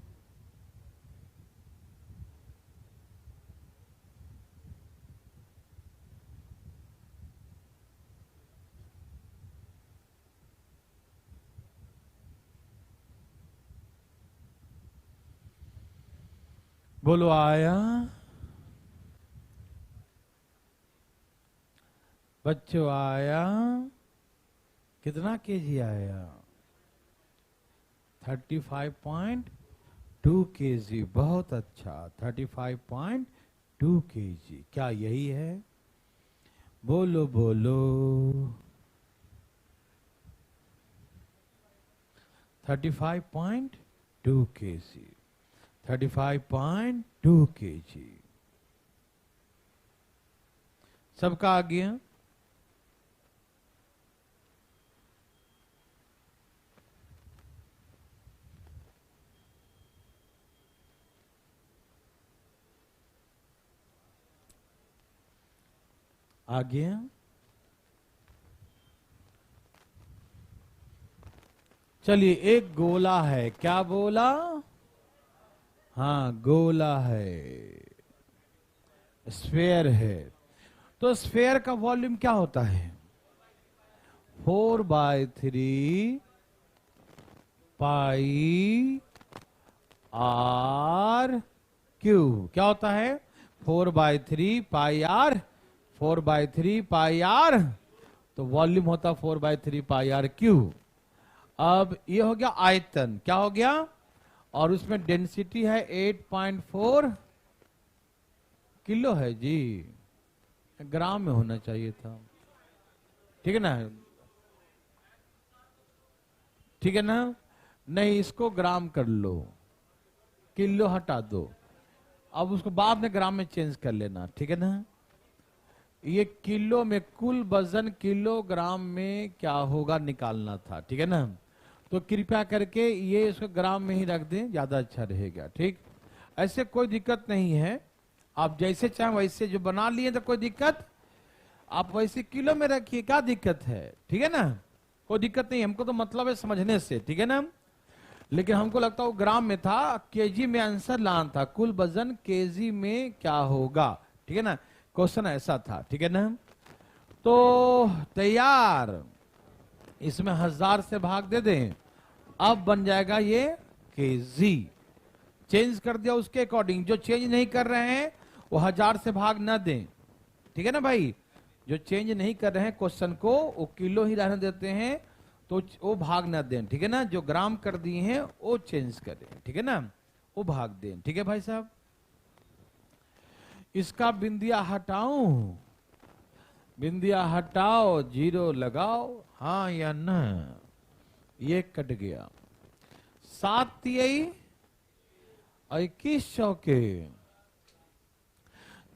बोलो आया। बच्चों आया। कितना केजी आया? 35.2 केजी। बहुत अच्छा, 35.2 केजी। क्या यही है? बोलो बोलो। 35.2 केजी। 35.2 केजी। सबका आ गया? आ गया? चलिए, एक गोला है। क्या बोला? हाँ, गोला है, स्फेयर है। तो स्फेयर का वॉल्यूम क्या होता है? 4/3 पाई आर क्यू। क्या होता है? 4/3 पाई आर। 4/3 pi R. तो वॉल्यूम होता 4/3 पाई आर क्यू। अब ये हो गया आयतन। क्या हो गया? और उसमें डेंसिटी है 8.4 किलो है जी। ग्राम में होना चाहिए था। ठीक है ना? ठीक है ना? नहीं, इसको ग्राम कर लो, किलो हटा दो। अब उसको बाद में ग्राम में चेंज कर लेना। ठीक है ना? ये किलो में कुल वजन किलोग्राम में क्या होगा निकालना था। ठीक है ना? तो कृपया करके ये इसको ग्राम में ही रख दें, ज्यादा अच्छा रहेगा। ठीक, ऐसे कोई दिक्कत नहीं है। आप जैसे चाहें वैसे जो बना लिए तो कोई दिक्कत, आप वैसे किलो में रखिए, क्या दिक्कत है? ठीक है ना? कोई दिक्कत नहीं, हमको तो मतलब है समझने से। ठीक है ना? लेकिन हमको लगता है वो ग्राम में था, केजी में आंसर लाना था, कुल वजन केजी में क्या होगा। ठीक है ना? क्वेश्चन ऐसा था। ठीक है ना? तो तैयार, इसमें 1000 से भाग दे दें, अब बन जाएगा ये केजी। चेंज कर दिया उसके अकॉर्डिंग। जो चेंज नहीं कर रहे हैं वो 1000 से भाग न दें। ठीक है ना भाई? जो चेंज नहीं कर रहे हैं क्वेश्चन को, वो किलो ही रहने देते हैं, तो वो भाग न दें। ठीक है ना? जो ग्राम कर दिए हैं वो चेंज करें। ठीक है ना? वो भाग दें। ठीक है भाई साहब? इसका बिंदिया हटाऊं? बिंदिया हटाओ, 0 लगाओ, हाँ या ना? ये कट गया। 7 तिहाई 21 चौके,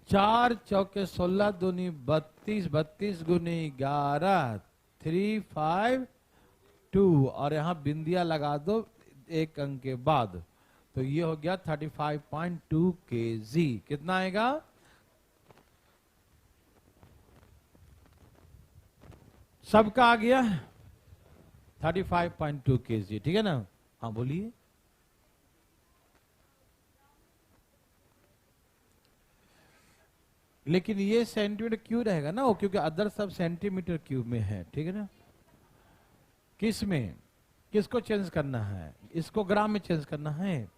4 चौके 16 दूनी 32, 32 गुनी 11, 352। और यहां बिंदिया लगा दो एक अंक के बाद, तो ये हो गया 35.2 केजी। कितना आएगा? सबका आ गया? 35.2 केजी। ठीक है ना? हाँ बोलिए। लेकिन ये सेंटीमीटर क्यूब रहेगा ना वो, क्योंकि अदर सब सेंटीमीटर क्यूब में है। ठीक है ना? किस में? किसको चेंज करना है? इसको ग्राम में चेंज करना है।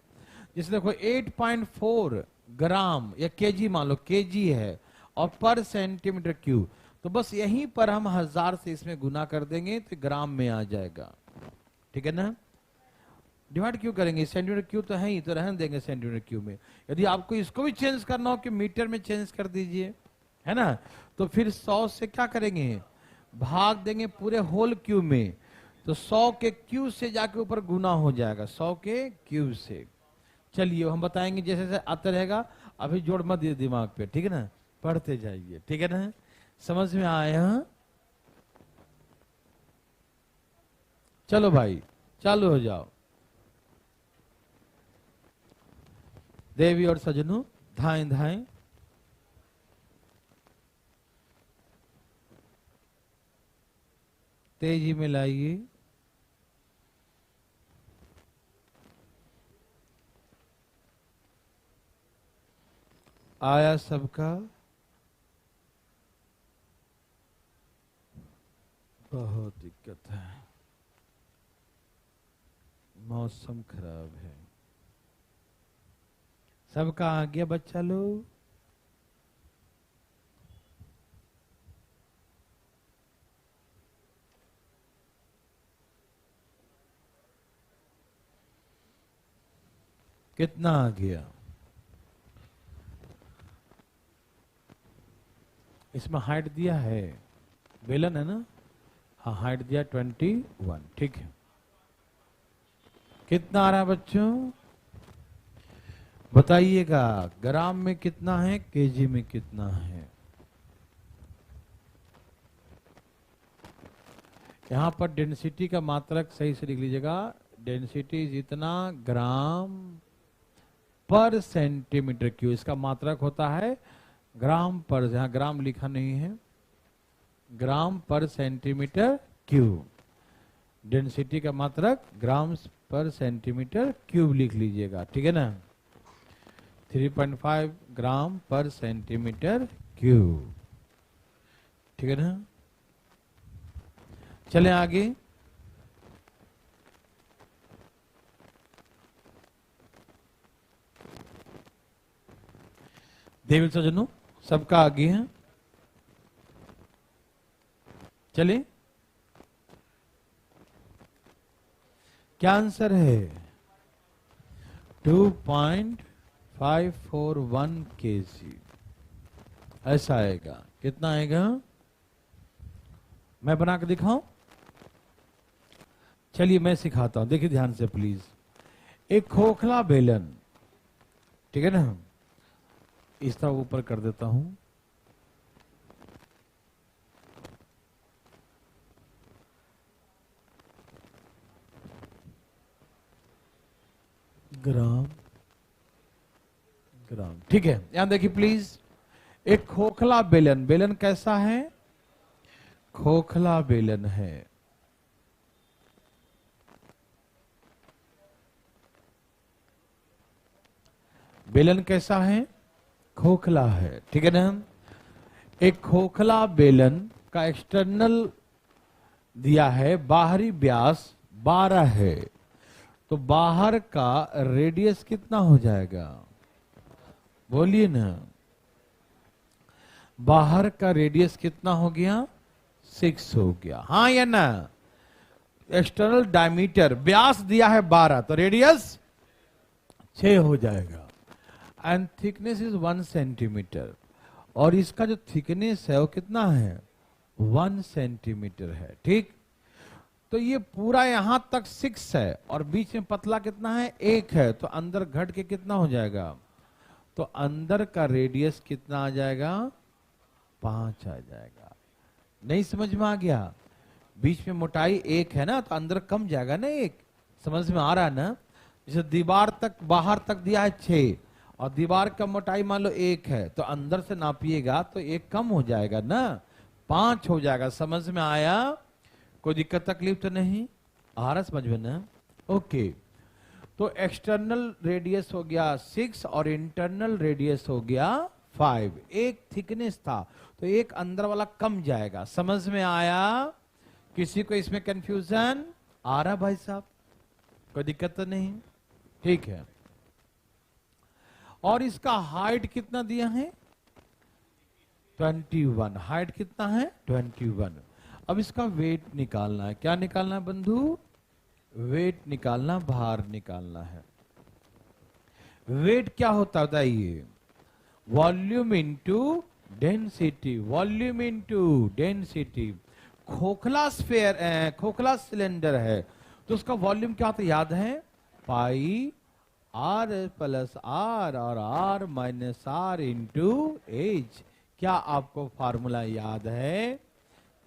जैसे देखो 8.4 ग्राम या केजी, मान लो केजी है, और पर सेंटीमीटर क्यूब, तो बस यहीं पर हम 1000 से इसमें गुना कर देंगे तो ग्राम में आ जाएगा। ठीक है ना? डिवाइड क्यों करेंगे? सेंटीमीटर क्यूब तो है ही, तो रहने देंगे सेंटीमीटर क्यूब में। यदि आपको इसको भी चेंज करना हो कि मीटर में चेंज कर दीजिए, है ना? तो फिर 100 से क्या करेंगे? भाग देंगे पूरे होल क्यूब में, तो 100 के क्यूब से जाके ऊपर गुना हो जाएगा, 100 के क्यूब से। चलिए हम बताएंगे जैसे जैसे आता रहेगा, अभी जोड़ मत दिए दिमाग पे। ठीक है ना? पढ़ते जाइए। ठीक है ना? समझ में आया? चलो भाई, चालू हो जाओ। देवी और सजनों, धाएं धाएं। तेजी में लाइए। आया सबका? बहुत दिक्कत है, मौसम खराब है। सबका आ गया बच्चा लोग? कितना आ गया? इसमें हाइट दिया है, बेलन है ना? हाँ, हाइट दिया 21, ठीक है। कितना आ रहा है बच्चों? बताइएगा, ग्राम में कितना है, केजी में कितना है? यहां पर डेंसिटी का मात्रक सही से लिख लीजिएगा। डेंसिटी जितना ग्राम पर सेंटीमीटर क्यूब, इसका मात्रक होता है ग्राम पर, जहां ग्राम लिखा नहीं है, ग्राम पर सेंटीमीटर क्यूब। डेंसिटी का मात्रक ग्राम पर सेंटीमीटर क्यूब लिख लीजिएगा, ठीक है ना? 3.5 ग्राम पर सेंटीमीटर क्यूब, ठीक है ना? चलें आगे। देवी सजनों, सबका आगे है, चलिए। क्या आंसर है? 2.541 kg ऐसा आएगा। कितना आएगा? मैं बना के दिखाऊं? चलिए मैं सिखाता हूं, देखिए ध्यान से प्लीज। एक खोखला बेलन, ठीक है ना, इस तरह ऊपर कर देता हूं। ग्राम ग्राम, ठीक है। यहां देखिए प्लीज, एक खोखला बेलन, बेलन कैसा है? खोखला बेलन है। बेलन कैसा है? खोखला है, ठीक है ना? एक खोखला बेलन का एक्सटर्नल दिया है, बाहरी व्यास 12 है, तो बाहर का रेडियस कितना हो जाएगा? बोलिए ना। बाहर का रेडियस कितना हो गया? 6 हो गया, हाँ या ना? एक्सटर्नल डायमीटर, व्यास दिया है 12, तो रेडियस 6 हो जाएगा। एंड थिकनेस इज 1 सेंटीमीटर, और इसका जो थिकनेस है वो कितना है? 1 सेंटीमीटर है, ठीक। तो ये पूरा यहां तक 6 है, और बीच में पतला कितना है? 1 है, तो अंदर घट के कितना हो जाएगा? तो अंदर का रेडियस कितना आ जाएगा? 5 आ जाएगा। नहीं समझ में आ गया? बीच में मोटाई 1 है ना, तो अंदर कम जाएगा ना 1। समझ में आ रहा है ना? जैसे दीवार तक, बाहर तक दिया है 6, और दीवार का मोटाई मान लो 1 है, तो अंदर से नापिएगा तो 1 कम हो जाएगा ना, 5 हो जाएगा। समझ में आया? कोई दिक्कत तकलीफ तो नहीं आ रहा समझ में ना? ओके। तो एक्सटर्नल रेडियस हो गया 6 और इंटरनल रेडियस हो गया 5। एक थिकनेस था, तो एक अंदर वाला कम जाएगा। समझ में आया? किसी को इसमें कंफ्यूजन आ रहा भाई साहब? कोई दिक्कत तो नहीं? ठीक है। और इसका हाइट कितना दिया है? 21। हाइट कितना है? 21। अब इसका वेट निकालना है। क्या निकालना है बंधु? वेट निकालना, भार निकालना है। वेट क्या होता है बताइए? Volume into density, volume into density. खोखला स्फेयर, खोखला सिलेंडर है, तो उसका वॉल्यूम क्या होता है याद है? पाई आर प्लस आर और R minus are into H. क्या आपको फार्मूला याद है?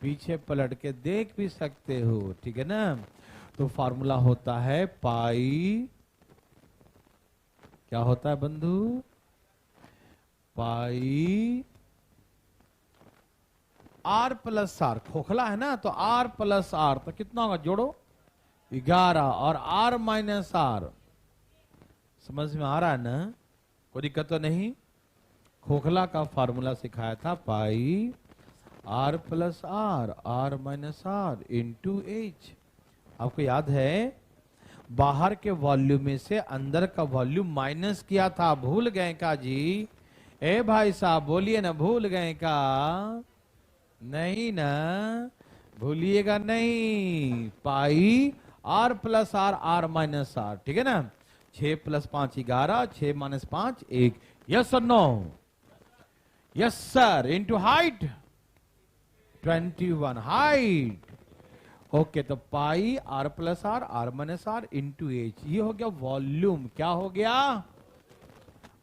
पीछे पलट के देख भी सकते हो, ठीक है ना? तो फार्मूला होता है पाई, क्या होता है बंधु? पाई आर प्लस आर। खोखला है ना, तो आर प्लस आर, तो कितना होगा? जोड़ो 11, और आर माइनस आर। समझ में आ रहा है ना? कोई दिक्कत तो नहीं? खोखला का फार्मूला सिखाया था pi are plus are minus are into h. आपको याद है बाहर के वॉल्यूम में से अंदर का वॉल्यूम माइनस किया था, भूल गए का जी? ए भाई साहब बोलिए ना, भूल गए का? नहीं ना, भूलिएगा नहीं। Pi are plus are minus are, ठीक है ना? 6 + 5 11, 6 - 5 1। यस और no? Yes sir. Into height 21 height. Okay, तो pi are plus are minus are into h, ये हो गया वॉल्यूम। क्या हो गया?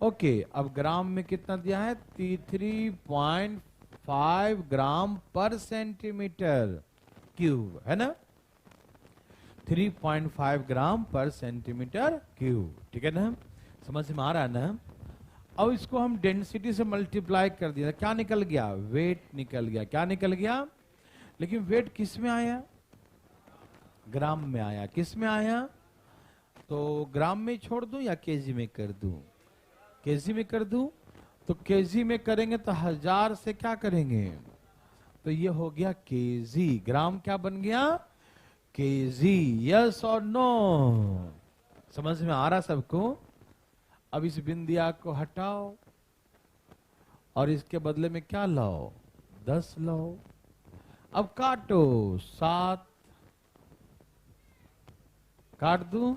ओके, अब ग्राम में कितना दिया है? 3.5 ग्राम पर सेंटीमीटर क्यूब, है ना? 3.5 ग्राम पर सेंटीमीटर क्यूब, ठीक है ना? समझ में आ रहा है ना? अब इसको हम डेंसिटी से मल्टीप्लाई कर दिया, क्या निकल गया? वेट निकल गया। क्या निकल गया? लेकिन वेट किस में आया? ग्राम में आया। किस में आया? तो ग्राम में छोड़ दूं या केजी में कर दूं? केजी में कर दूं। तो केजी में करेंगे तो 1000 से क्या करेंगे? तो ये हो गया केजी। ग्राम क्या बन गया? केजी। यस और नो? समझ में आ रहा सबको? अब इस बिंदिया को हटाओ और इसके बदले में क्या लाओ? 10 लाओ। अब काटो। 7 काट दूं?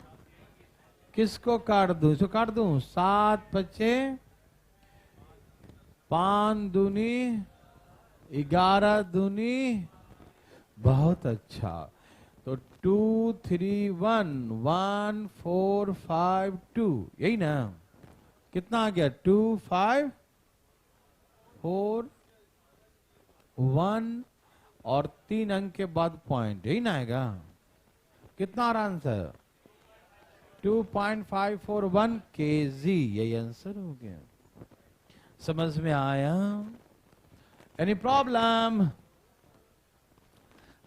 किसको काट दूं? इसको काट दूं? 7 × 5 5 दूनी 11 दूनी। बहुत अच्छा। तो 2 3 1 1 4 5 2, यही ना? कितना आ गया? 2 5 4 1 और 3 अंक के बाद पॉइंट, यही ना आएगा? कितना आ रहा आंसर? 2.541 kg, यही आंसर हो गया। समझ में आया? Any problem?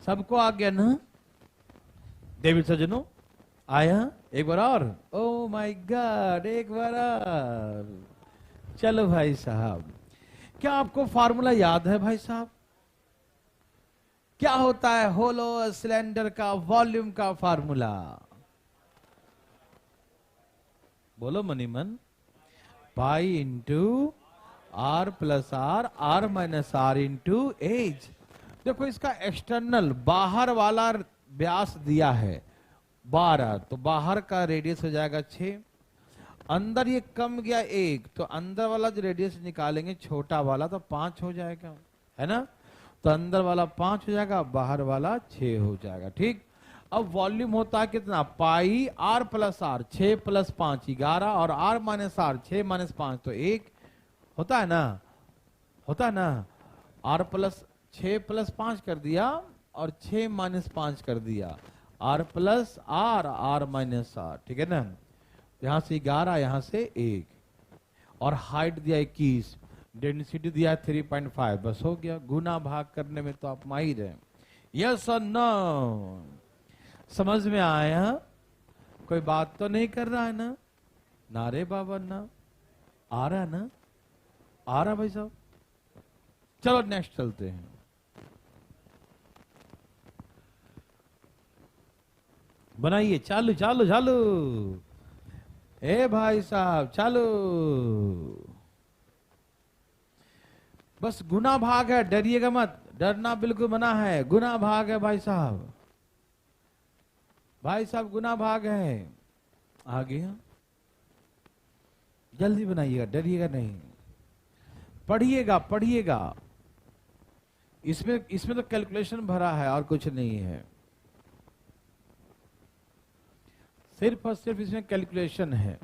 सबको आ गया ना? डेविड सजनो आया? एक बार और? ओ माय गॉड, एक बार और। चलो भाई साहब, क्या आपको फार्मूला याद है भाई साहब? क्या होता है होलो सिलेंडर का वॉल्यूम का फार्मूला? बोलो मनीमन। Pi into r plus are minus are into h. देखो इसका एक्सटर्नल बाहर वाला व्यास दिया है 12, तो बाहर का रेडियस हो जाएगा 6। अंदर ये कम गया 1, तो अंदर वाला जो रेडियस निकालेंगे छोटा वाला तो 5 हो जाएगा, है ना? तो अंदर वाला 5 हो जाएगा, बाहर वाला 6 हो जाएगा। ठीक। अब वॉल्यूम होता है कितना? पाई आर प्लस आर, 6 + 5 11, और आर माइनस आर 6 - 5 तो 1 होता है ना? होता है ना? आर प्लस 6 + 5 कर दिया और 6 - 5 कर दिया, R plus are minus are, ठीक है ना? यहां से 11, यहां से 1, और हाइट दिया 21, डेंसिटी दिया 3.5, बस हो गया। गुना भाग करने में तो आप माहिर हैं। यस और नो? समझ में आया? कोई बात तो नहीं कर रहा है ना? नारे बाबा ना? आ रहा है ना? आ रहा भाई साहब? चलो नेक्स्ट चलते हैं। बनाइए, चालू चालू चालू। ए भाई साहब चालू। बस गुना भाग है, डरिएगा मत, डरना बिल्कुल मना है। गुना भाग है भाई साहब, भाई साहब गुना भाग है। आ गया, जल्दी बनाइएगा, डरिएगा नहीं, पढ़िएगा पढ़िएगा। इसमें तो कैलकुलेशन भरा है और कुछ नहीं है, सिर्फ और सिर्फ इसमें कैलकुलेशन है।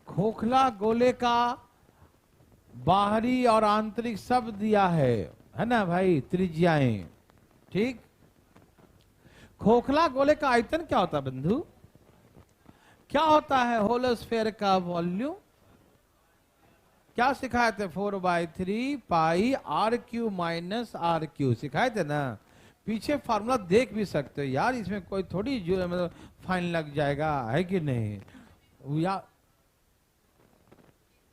खोखला गोले का बाहरी और आंतरिक सब दिया है ना भाई, त्रिज्याएं। ठीक। खोखला गोले का आयतन क्या होता है बंधु? क्या होता है होलोस्फेयर का वॉल्यूम? क्या सिखाए थे? 4/3 पाई r³ - r³ सिखाए थे ना? पीछे फार्मूला देख भी सकते हो यार, इसमें कोई थोड़ी जो मतलब फाइन लग जाएगा, है कि नहीं? या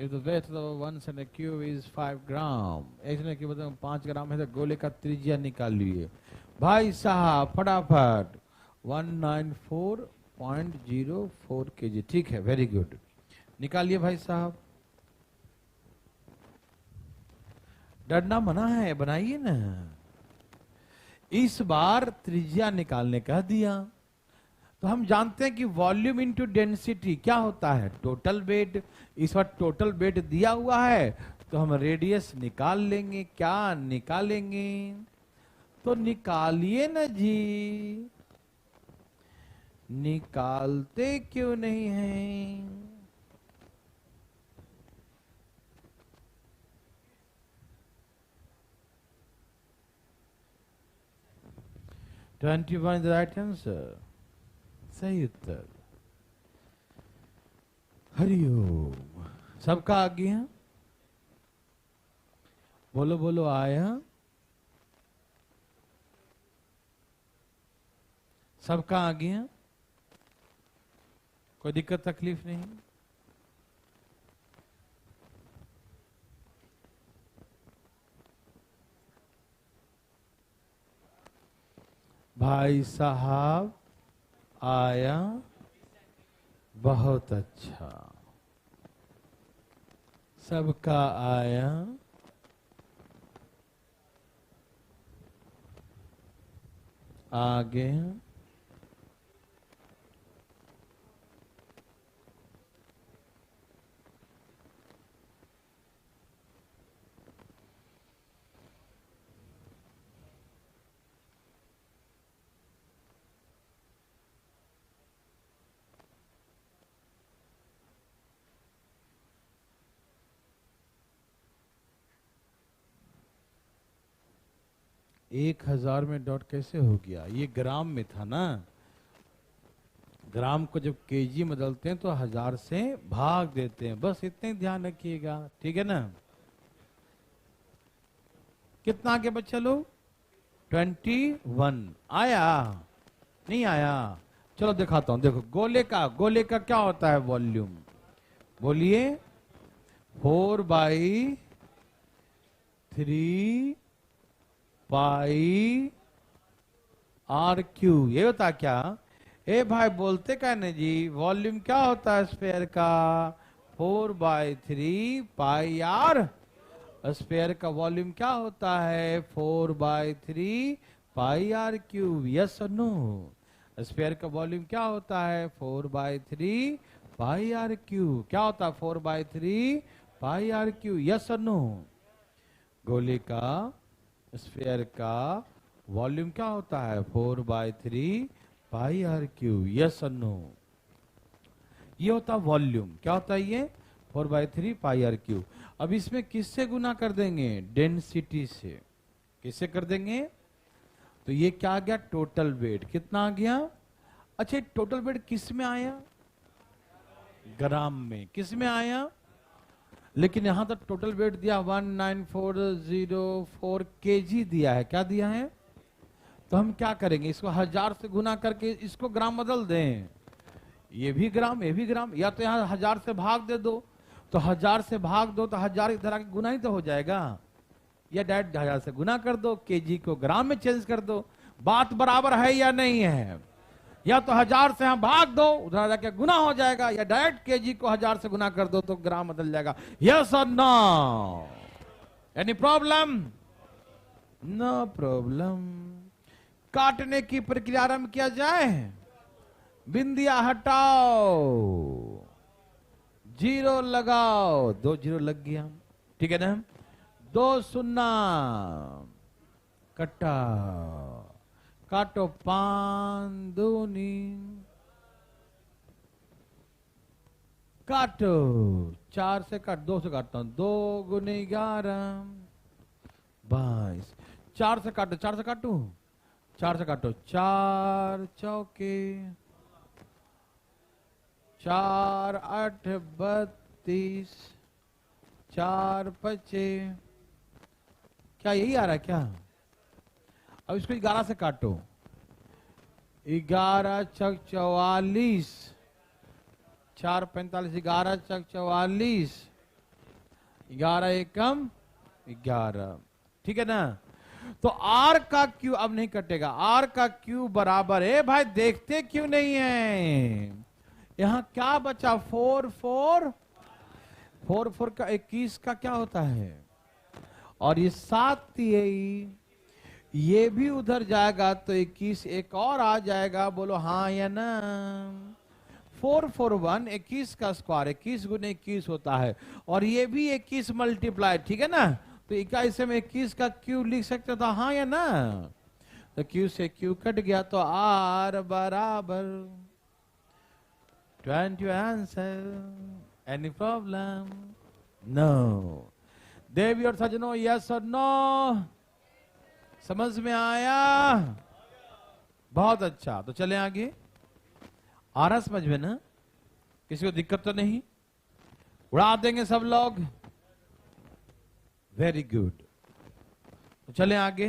If the weight of 1 centimeter cube is 5 gram, 1 centimeter cube मतलब 5 ग्राम है तो गोले का त्रिज्या निकालिए भाई साहब फटाफट 194.04 kg। ठीक है, वेरी गुड, निकालिए भाई साहब। डरना मना है, बनाइए ना। इस बार त्रिज्या निकालने कह दिया तो हम जानते हैं कि वॉल्यूम इनटू डेंसिटी क्या होता है, टोटल वेट। इस बार टोटल वेट दिया हुआ है तो हम रेडियस निकाल लेंगे। क्या निकालेंगे? तो निकालिए ना जी, निकालते क्यों नहीं हैं? Twenty one is the right answer, सही उत्तर। हरिओम। सबका आ गया? बोलो बोलो, आया? सबका आ गया? कोई दिक्कत तकलीफ नहीं? भाई साहब आया, बहुत अच्छा। सबका आया, आगे। 1000 में डॉट कैसे हो गया? ये ग्राम में था ना। ग्राम को जब केजी में बदलते हैं तो 1000 से भाग देते हैं, बस इतने ध्यान रखिएगा, ठीक है ना। कितना आगे बच्चा लोग? 21 आया? नहीं आया? चलो दिखाता हूं। देखो गोले का क्या होता है वॉल्यूम? बोलिए 4/3 पाई आर क्यू। ये होता क्या? ए भाई बोलते क्या नहीं जी? वॉल्यूम क्या होता है स्फेयर का? 4/3 पाई आर। स्फेयर का वॉल्यूम क्या होता है? 4/3 पाई आर क्यूब। यस और नो? स्फेयर का वॉल्यूम क्या होता है? 4/3 पाई आर क्यूब। क्या होता है 4/3 पाई आर क्यूब? यस और नो? गोले का स्फेयर का वॉल्यूम क्या होता है? 4/3 पाई आर क्यूब। यस और नो? ये होता वॉल्यूम। क्या होता है ये? 4/3 पाई आर क्यूब। अब इसमें किससे गुना कर देंगे? डेंसिटी से। किससे कर देंगे? तो ये क्या आ गया? Total weight. कितना आ गया? अच्छा, टोटल वेट किस में आया? ग्राम में। किस में आया? लेकिन यहां तक टोटल वेट दिया 19404 केजी दिया है। क्या दिया है? तो हम क्या करेंगे? इसको 1000 से गुना करके इसको ग्राम बदल दें। ये भी ग्राम, ये भी ग्राम। या तो यहां 1000 से भाग दे दो, तो 1000 से भाग दो तो 1000 इधर आके गुना ही तो हो जाएगा। या डायरेक्ट 1000 से गुना कर दो, केजी को ग्राम में चेंज कर दो। बात बराबर है या नहीं है? या तो 1000 से हम भाग दो, उधर जाके गुना हो जाएगा, या डायरेक्ट केजी को 1000 से गुना कर दो तो ग्राम बदल जाएगा। यस और no? Any problem? No problem. काटने की प्रक्रिया आरंभ किया जाए। बिंदिया हटाओ, 0 लगाओ। 2 0 लग गया, ठीक है ना। 2 0 कटा। काटो 5 दूनी, काटो 4 से काट, 2 से काटता हूं। 2 गुने 11 22। 4 से काटो, 4 से काटू, 4 से काटो। 4 चौके 4 8 32। 4 पचे। क्या यही आ रहा है क्या? अब इसको 11 से काटो। 11 चक 44। 4 45। 11 चक 44। 11 एकम 11, ठीक है ना। तो आर का क्यू अब नहीं कटेगा, आर का क्यू बराबर है भाई, देखते क्यों नहीं है, यहां क्या बचा, 4 4 4 4 का 21 का क्या होता है, और ये 7 ये भी उधर जाएगा तो 21 एक और आ जाएगा, बोलो हाँ या ना। 4 4 1 21 का स्क्वायर 21 गुने 21 होता है, और ये भी 21 मल्टीप्लाई, ठीक है ना। तो 21 में 21 का क्यू लिख सकते था, हाँ या ना। तो क्यू से क्यू कट गया, तो आर बराबर 20 आंसर। Any problem? नो। देवी और सजनों, यस और नो? समझ में आया? बहुत अच्छा, तो चले आगे। आ रहा समझ में ना? किसी को दिक्कत तो नहीं? उड़ा देंगे सब लोग? Very good. तो चले आगे।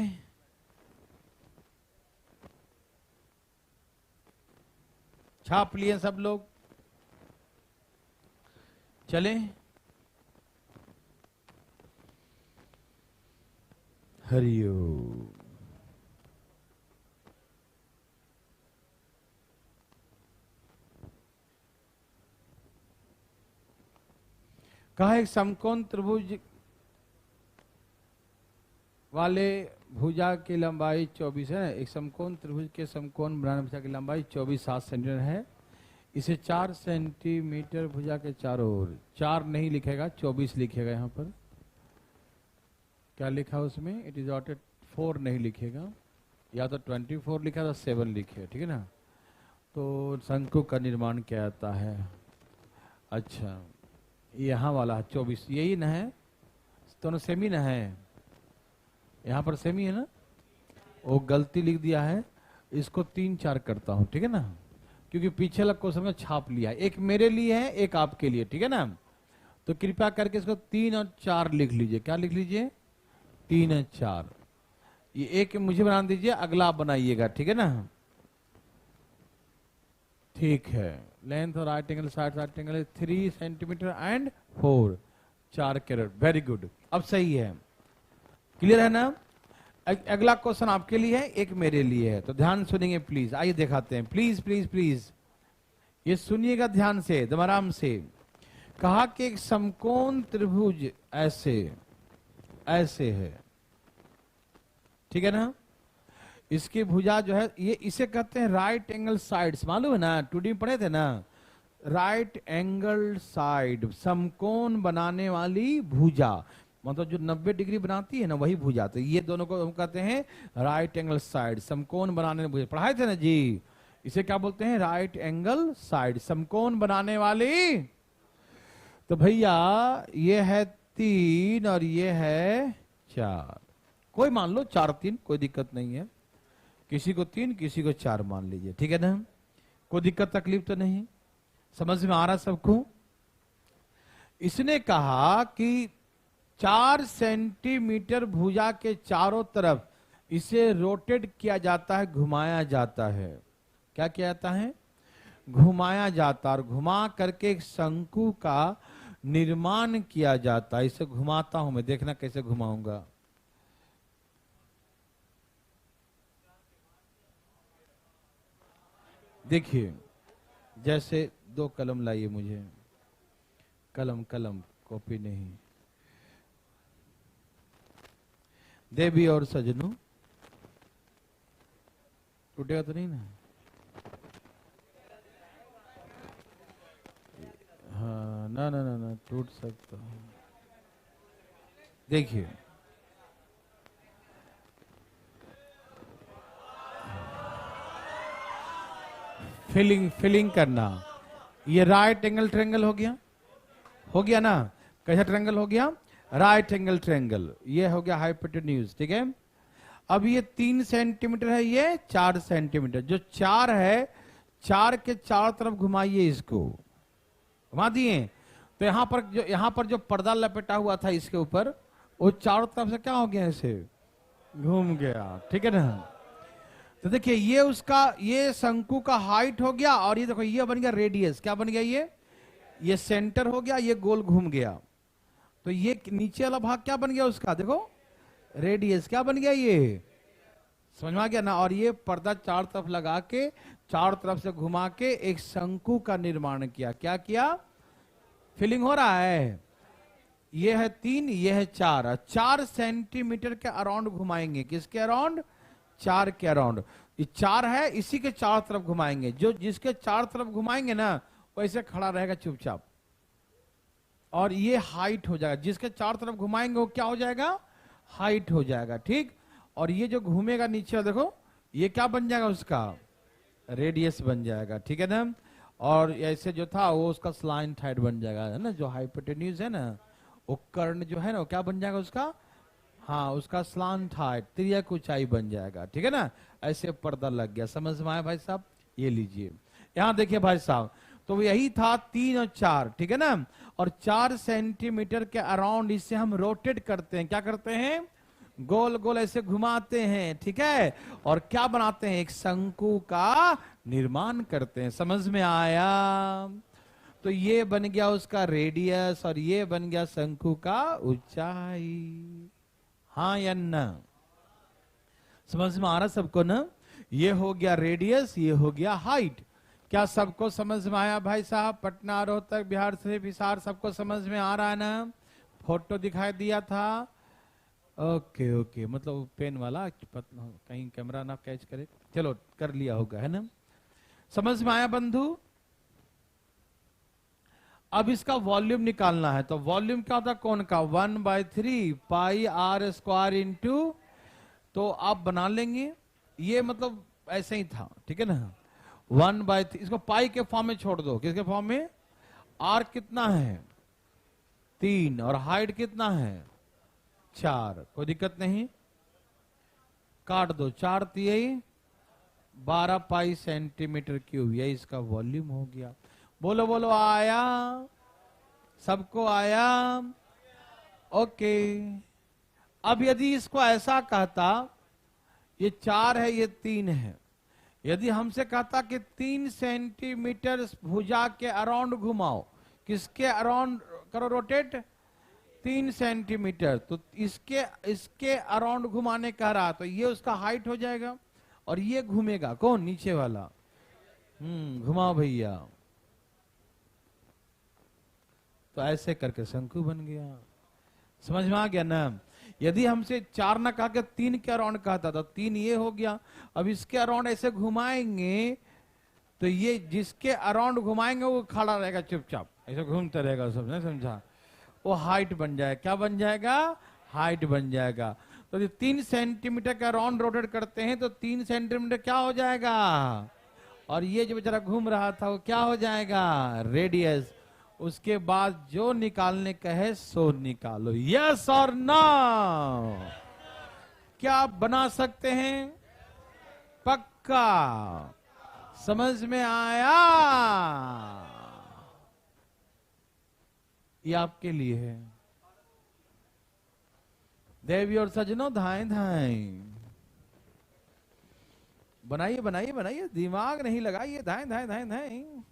छाप लिए सब लोग? चले। हरिओम। कहा एक समकोण त्रिभुज वाले भुजा की लंबाई 24 है। एक समकोण त्रिभुज के समकोण बनाने भुजा की लंबाई 24 7 सेंटीमीटर है। इसे 4 सेंटीमीटर भुजा के चारों ओर, 4 नहीं लिखेगा 24 लिखेगा। यहाँ पर क्या लिखा उसमें, इट इज ऑटेड 4 नहीं लिखेगा, या तो 24 लिखा तो 7 लिखेगा, ठीक है ना। तो शंकु का निर्माण क्या आता है। अच्छा, यहाँ वाला 24 यही ना है, दोनों सेमी ना है, यहाँ पर सेमी है ना, वो गलती लिख दिया है। इसको 3 4 करता हूँ, ठीक है ना, क्योंकि पीछे वाला क्वेश्चन में छाप लिया, एक मेरे लिए है एक आपके लिए, ठीक है ना। तो कृपया करके इसको 3 और 4 लिख लीजिए। क्या लिख लीजिए, 3 और 4। ये एक मुझे बना दीजिए, अगला आप बनाइएगा, ठीक है ना। ठीक है, लेंथ और right angle side right angle 3 centimetre and 4 4 carat. Very good, अब सही है, क्लियर है ना। अगला क्वेश्चन आपके लिए है, एक मेरे लिए है, तो ध्यान सुनेंगे प्लीज। आइए दिखाते हैं, प्लीज प्लीज प्लीज ये सुनिएगा ध्यान से, दम आराम से। कहा कि एक समकोण त्रिभुज ऐसे ऐसे है, ठीक है ना। इसकी भुजा जो है ये, इसे कहते हैं राइट एंगल साइड्स, मालूम है ना, 2D पढ़े थे ना। राइट एंगल साइड, समकोण बनाने वाली भुजा, मतलब जो 90 डिग्री बनाती है ना वही भुजा। तो ये दोनों को हम कहते हैं राइट एंगल साइड, समकोण बनाने वाली। पढ़ाए थे ना जी, इसे क्या बोलते हैं, राइट एंगल साइड, समकोण बनाने वाली। तो भैया ये है 3 और ये है 4, कोई मान लो 4 3, कोई दिक्कत नहीं है। किसी को 3 किसी को 4 मान लीजिए, ठीक है ना, कोई दिक्कत तकलीफ तो नहीं। समझ में आ रहा सबको। इसने कहा कि 4 सेंटीमीटर भुजा के चारों तरफ इसे रोटेट किया जाता है, घुमाया जाता है। क्या किया जाता है, घुमाया जाता है, और घुमा करके एक शंकु का निर्माण किया जाता है। इसे घुमाता हूं मैं, देखना कैसे घुमाऊंगा। देखिए, जैसे 2 कलम लाइए मुझे, कलम कलम कॉपी नहीं। देवी और सजनों, टूटेगा तो नहीं ना। हाँ, ना ना ना ना, टूट सकता। देखिए, फिलिंग करना। ये राइट एंगल ट्रायंगल हो गया ना। कैसा ट्रायंगल हो गया, राइट एंगल ट्रायंगल। ये हो गया हाइपोटेन्यूज, ठीक है। अब ये 3 सेंटीमीटर है, ये 4 सेंटीमीटर। जो 4 है, 4 के चारों तरफ घुमाइए, इसको घुमा दिए। तो यहाँ पर जो पर्दा लपेटा हुआ था इसके ऊपर, वो चारों तरफ से क्या हो गया, ऐसे घूम गया, ठीक है ना। तो देखिए, ये शंकु का हाइट हो गया, और ये देखो ये बन गया रेडियस। क्या बन गया, ये सेंटर हो गया, ये गोल घूम गया। तो ये नीचे वाला भाग क्या बन गया उसका, देखो रेडियस क्या बन गया, ये समझ में आ गया ना। और ये पर्दा चार तरफ लगा के चार तरफ से घुमा के एक शंकु का निर्माण किया। क्या किया, फीलिंग हो रहा है। ये है 3, ये है 4, 4 सेंटीमीटर के अराउंड घुमाएंगे। किसके अराउंड, 4 के अराउंड। ये 4 है, इसी के चार तरफ घुमाएंगे। जो जिसके चार तरफ घुमाएंगे ना वैसे खड़ा रहेगा चुपचाप, और ये हाइट हो जाएगा। जिसके चार तरफ घुमाएंगे वो क्या हो जाएगा, हाइट हो जाएगा, ठीक। और ये जो घूमेगा नीचे देखो, ये क्या बन जाएगा, उसका रेडियस बन जाएगा, ठीक है ना। और ऐसे जो था वो उसका स्लाइंट हाइट बन जाएगा, है ना। जो हाइपोटेन्यूज है ना, वो कर्ण जो है ना, वो क्या बन जाएगा उसका, हाँ उसका स्लांट हाइट, तिर्यक ऊंचाई बन जाएगा, ठीक है ना। ऐसे पर्दा लग गया, समझ में आया भाई साहब। ये लीजिए यहां देखिए भाई साहब, तो यही था 3 और 4, ठीक है ना। और 4 सेंटीमीटर के अराउंड इसे हम रोटेट करते हैं। क्या करते हैं, गोल गोल ऐसे घुमाते हैं, ठीक है। और क्या बनाते हैं, एक शंकु का निर्माण करते हैं। समझ में आया। तो ये बन गया उसका रेडियस और ये बन गया शंकु का ऊंचाई। हाँ या ना, समझ में आ रहा सबको ना। ये हो गया रेडियस, ये हो गया हाइट। क्या सबको समझ में आया भाई साहब। पटना, रोहतक, बिहार से हिसार सबको समझ में आ रहा है ना। फोटो दिखाई दिया था, ओके ओके, मतलब पेन वाला कहीं कैमरा ना कैच करे, चलो कर लिया होगा, है ना। समझ में आया बंधु। अब इसका वॉल्यूम निकालना है। तो वॉल्यूम क्या होता है कोण का, 1/3 पाई आर स्क्वायर इंटू, तो आप बना लेंगे। ये मतलब ऐसे ही था, ठीक है ना। 1/3, इसको पाई के फॉर्म में छोड़ दो। किसके फॉर्म में, आर कितना है 3 और हाइट कितना है 4, कोई दिक्कत नहीं, काट दो। 4 तिहाई 12 पाई सेंटीमीटर क्यूब, यही इसका वॉल्यूम हो गया। बोलो बोलो, आया सबको, आया, ओके। अब यदि इसको ऐसा कहता, ये 4 है ये 3 है, यदि हमसे कहता कि 3 सेंटीमीटर भुजा के अराउंड घुमाओ, किसके अराउंड करो रोटेट, 3 सेंटीमीटर, तो इसके अराउंड घुमाने कह रहा, तो ये उसका हाइट हो जाएगा। और ये घूमेगा कौन, नीचे वाला। घुमाओ भैया। तो ऐसे करके शंकु बन गया। समझ में आ गया ना। यदि हमसे 4 ना कहा के 3 के अराउंड कहता था, 3 ये हो गया। अब इसके अराउंड ऐसे घुमाएंगे तो ये जिसके अराउंड घुमाएंगे वो खड़ा रहेगा चुपचाप, ऐसे घूमता रहेगा, सब नहीं समझा। वो हाइट बन जाएगा, क्या बन जाएगा, हाइट बन जाएगा। तो 3 सेंटीमीटर का अराउंड रोटेट करते हैं तो 3 सेंटीमीटर क्या हो जाएगा, और ये जो बेचारा घूम रहा था वो क्या हो जाएगा, रेडियस। उसके बाद जो निकालने का है सो निकालो, यस और नो। क्या आप बना सकते हैं, पक्का, समझ में आया। ये आपके लिए है। देवी और सजनों, धाएं धाएं बनाइए बनाइए बनाइए, दिमाग नहीं लगाइए, धाएं धाएं धाएं धाएं।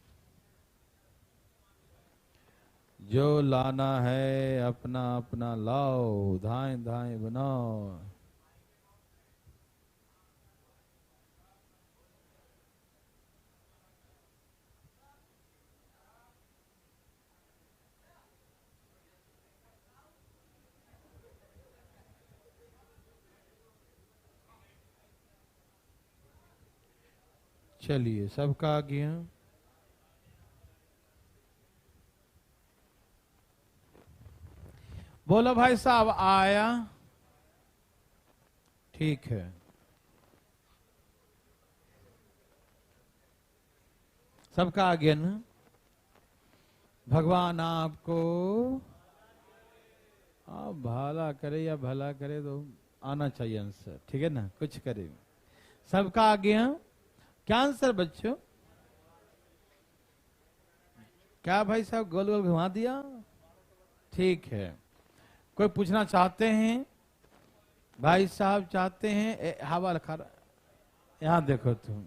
जो लाना है अपना अपना लाओ, धाएं धाएं बनाओ। चलिए सबका आ गया। बोलो भाई साहब, आया, ठीक है। सबका आ गया ना। भगवान आपको आप भला करे या भला करे तो आना चाहिए आंसर, ठीक है ना, कुछ करे। सबका आ गया, क्या आंसर बच्चों, क्या भाई साहब गोल गोल घुमा दिया, ठीक है। कोई पूछना चाहते हैं, भाई साहब चाहते हैं, हवा रखा, यहां देखो तुम,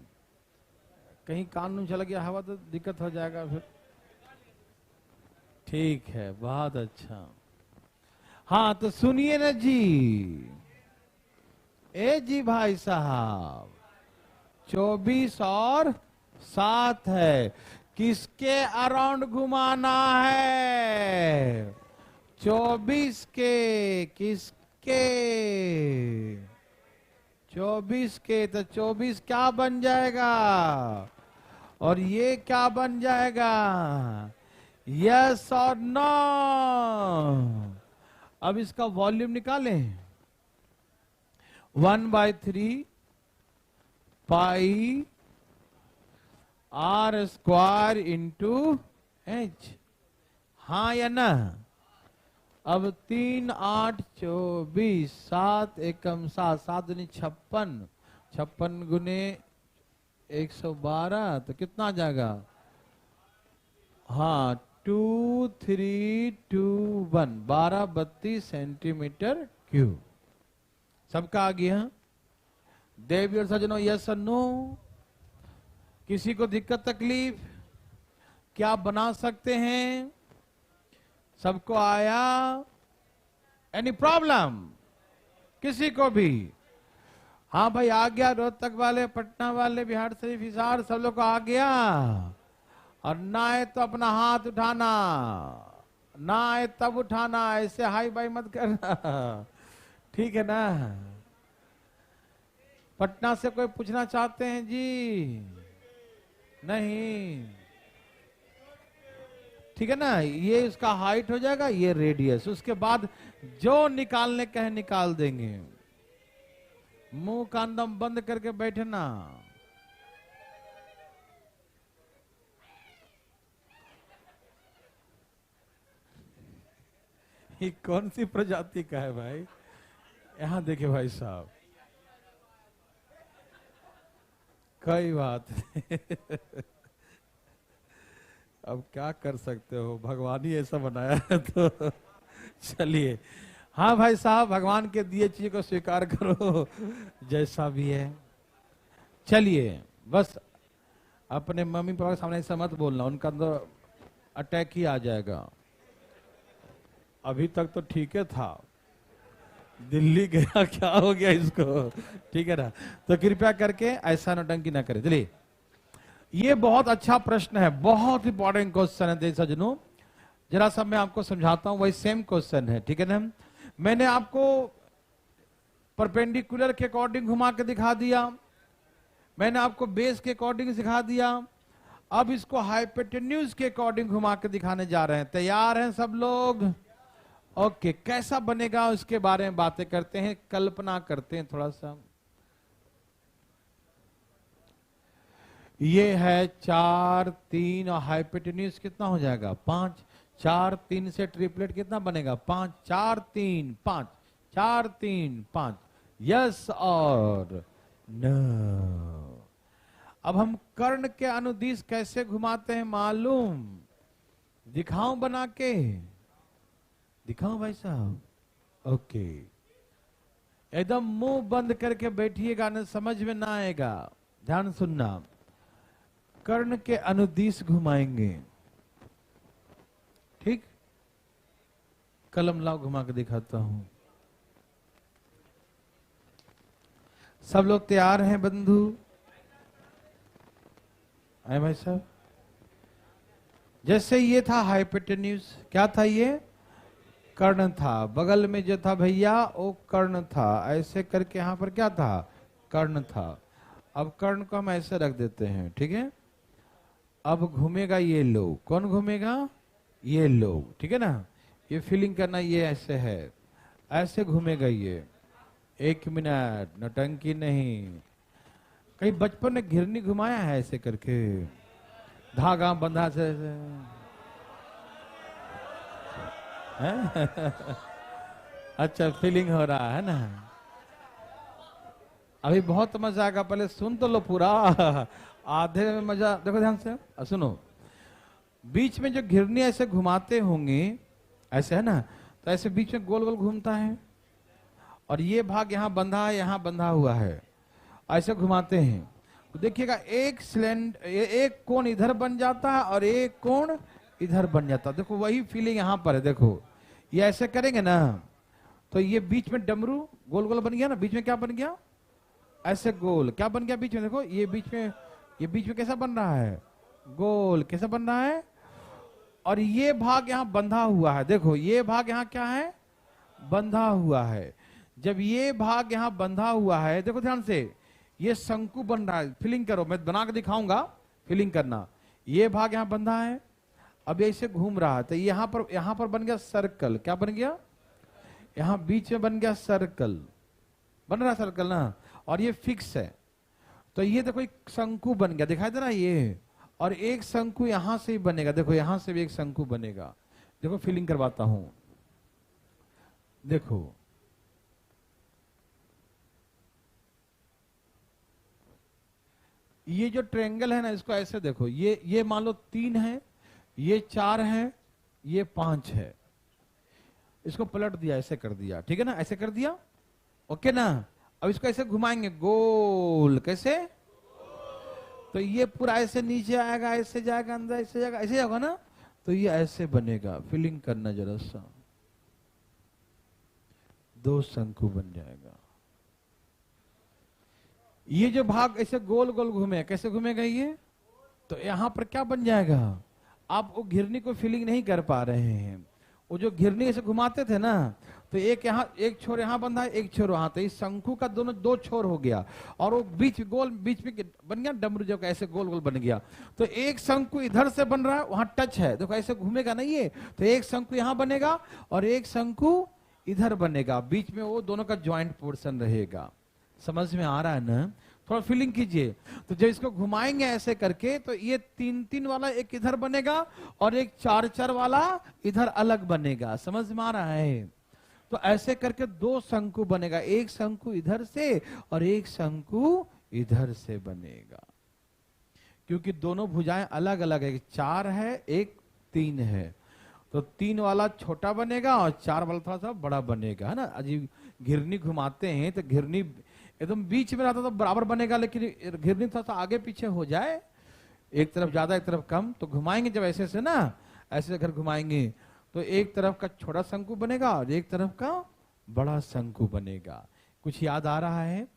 कहीं कान में चला गया हवा तो दिक्कत हो जाएगा फिर। ठीक है, बहुत अच्छा। हाँ तो सुनिए ना जी, ए जी भाई साहब, 24 और 7 है, किसके अराउंड घुमाना है? 24 के, किसके? 24 के, तो 24 क्या बन जाएगा और ये क्या बन जाएगा? यस और नो? अब इसका वॉल्यूम निकालें। 1/3 pi R square into H, हाँ या ना? अब 3 8 24, 7 एकम 7, 7 दूनी 56, 56 गुने 112, तो कितना आ जाएगा? हाँ 2 3 2 1, 12-32 सेंटीमीटर क्यूब। सबका आ गया? देवी और सजनों, यस और नो? किसी को दिक्कत तकलीफ? क्या बना सकते हैं? सबको आया? एनी प्रॉब्लम किसी को भी? हाँ भाई आ गया, रोहतक वाले, पटना वाले, बिहार शरीफ, हिसार, सब लोग को आ गया। और ना आए तो अपना हाथ उठाना, ना आए तब उठाना, ऐसे हाई बाई मत करना, ठीक है ना? पटना से कोई पूछना चाहते हैं जी? नहीं, ठीक है ना? ये इसका हाइट हो जाएगा, ये रेडियस, उसके बाद जो निकालने का है निकाल देंगे। मुंह कान दम बंद करके बैठना। ये कौन सी प्रजाति का है भाई? यहां देखे भाई साहब, कई बात अब क्या कर सकते हो, भगवान ही ऐसा बनाया है तो चलिए। हाँ भाई साहब, भगवान के दिए चीज को स्वीकार करो जैसा भी है। चलिए, बस अपने मम्मी पापा के सामने ऐसा मत बोलना, उनका अंदर अटैक ही आ जाएगा। अभी तक तो ठीक है था, दिल्ली गया क्या हो गया इसको, ठीक है ना? तो कृपया करके ऐसा नौटंकी ना करें। चलिए, ये बहुत अच्छा प्रश्न है, बहुत इंपॉर्टेंट क्वेश्चन है देश सज्जनों। जरा सा मैं आपको समझाता हूं, वही सेम क्वेश्चन है, ठीक है ना? मैंने आपको परपेंडिकुलर के अकॉर्डिंग घुमा के दिखा दिया, मैंने आपको बेस के अकॉर्डिंग सिखा दिया, अब इसको हाइपोटेन्यूज के अकॉर्डिंग घुमा के दिखाने जा रहे हैं। तैयार हैं सब लोग? ओके, कैसा बनेगा उसके बारे में बातें करते हैं, कल्पना करते हैं थोड़ा सा। ये है 4 3 और हाइपोटेन्यूज कितना हो जाएगा? 5। 4 3 से ट्रिपलेट कितना बनेगा? 5 4 3 5, 4 3 5, यस और नो? अब हम कर्ण के अनुदिश कैसे घुमाते हैं मालूम? दिखाऊं बना के? दिखाऊं भाई साहब? ओके, एकदम मुंह बंद करके बैठिएगा, न समझ में ना आएगा, ध्यान सुनना। कर्ण के अनुदिश घुमाएंगे, ठीक? कलम लाओ, घुमा के दिखाता हूं। सब लोग तैयार हैं बंधु? आए भाई साहब? जैसे ये था हाइपोटेन्यूज, क्या था ये? कर्ण था। बगल में जो था भैया वो कर्ण था, ऐसे करके यहां पर क्या था? कर्ण था। अब कर्ण को हम ऐसे रख देते हैं, ठीक है? अब घूमेगा ये लोग, कौन घूमेगा? ये लोग, ठीक है ना? ये फीलिंग करना, ये ऐसे है, ऐसे घूमेगा ये। 1 मिनट, नौटंकी नहीं। कहीं बचपन में घिरनी घुमाया है ऐसे करके, धागा बंधा से अच्छा, फीलिंग हो रहा है ना? अभी बहुत मजा आएगा, पहले सुन तो लो पूरा, आधे में मजा। देखो ध्यान से, सुनो। बीच में जो घिरनी ऐसे घुमाते होंगे, ऐसे है ना, तो ऐसे बीच में गोल गोल घूमता है, और ये भाग यहाँ बंधा है, यहाँ बंधा हुआ है, ऐसे घुमाते हैं। तो देखिएगा, एक कोण इधर बन जाता है और एक कोण इधर बन जाता है। देखो वही फीलिंग यहाँ पर है। देखो ये ऐसे करेंगे ना, तो ये बीच में डमरू गोल गोल बन गया ना, बीच में क्या बन गया, ऐसे गोल क्या बन गया बीच में, देखो ये बीच में कैसा बन रहा है, गोल कैसा बन रहा है। और ये भाग यहां बंधा हुआ है, देखो ये भाग यहां क्या है, बंधा हुआ है। जब ये भाग यहां बंधा हुआ है, देखो ध्यान से, ये शंकु बन रहा है, फीलिंग करो, मैं बना के दिखाऊंगा, फीलिंग करना। ये भाग यहां बंधा है, अब ये इसे घूम रहा है, तो यहां पर बन गया सर्कल, क्या बन गया, यहां बीच में बन गया सर्कल, बन रहा सर्कल ना, और ये फिक्स है। तो ये देखो एक शंकु बन गया, दिखाई दे रहा है ये, और एक शंकु यहां से ही बनेगा, देखो यहां से भी एक शंकु बनेगा। देखो फीलिंग करवाता हूं, देखो ये जो ट्रायंगल है ना, इसको ऐसे देखो, ये मान लो 3 है, ये 4 है, ये 5 है, इसको पलट दिया, ऐसे कर दिया, ठीक है ना, ऐसे कर दिया, ओके ना। अब इसको ऐसे घुमाएंगे गोल, कैसे, तो ये पूरा ऐसे नीचे आएगा, ऐसे जाएगा अंदर, ऐसे जाएगा, ऐसे जाएगा ना, तो ये ऐसे बनेगा। फीलिंग करना जरा सा, 2 शंकु बन जाएगा। ये जो भाग ऐसे गोल गोल घूमे, कैसे घूमेगा ये, तो यहां पर क्या बन जाएगा, आप वो घिरनी को फीलिंग नहीं कर पा रहे हैं, वो जो घिरनी ऐसे घुमाते थे ना, तो एक यहाँ, एक छोर यहाँ बंधा है, एक छोर वहां, तो इस शंकु का दोनों 2 छोर हो गया, और वो बीच गोल, बीच में बन गया डमरू, जो ऐसे गोल गोल बन गया। तो एक शंकु इधर से बन रहा है, वहां टच है, देखो ऐसे घूमेगा नहीं ये, तो एक शंकु यहाँ बनेगा और एक शंकु इधर बनेगा, बीच में वो दोनों का ज्वाइंट पोर्शन रहेगा। समझ में आ रहा है ना, थोड़ा फीलिंग कीजिए। तो जब इसको घुमाएंगे ऐसे करके, तो ये 3-3 वाला एक इधर बनेगा और एक 4-4 वाला इधर अलग बनेगा। समझ में आ रहा है, तो ऐसे करके 2 शंकु बनेगा, एक शंकु इधर से और एक शंकु इधर से बनेगा, क्योंकि दोनों भुजाएं अलग अलग है, 4 है, एक 3 है, तो 3 वाला छोटा बनेगा और 4 वाला थोड़ा सा बड़ा बनेगा, है ना। अजीब, घिरनी घुमाते हैं तो घिरनी एकदम बीच में रहता तो बराबर बनेगा, लेकिन घिरनी थोड़ा सा आगे पीछे हो जाए, एक तरफ ज्यादा एक तरफ कम, तो घुमाएंगे जब ऐसे से ना, ऐसे अगर घुमाएंगे तो एक तरफ का छोटा शंकु बनेगा और एक तरफ का बड़ा शंकु बनेगा। कुछ याद आ रहा है,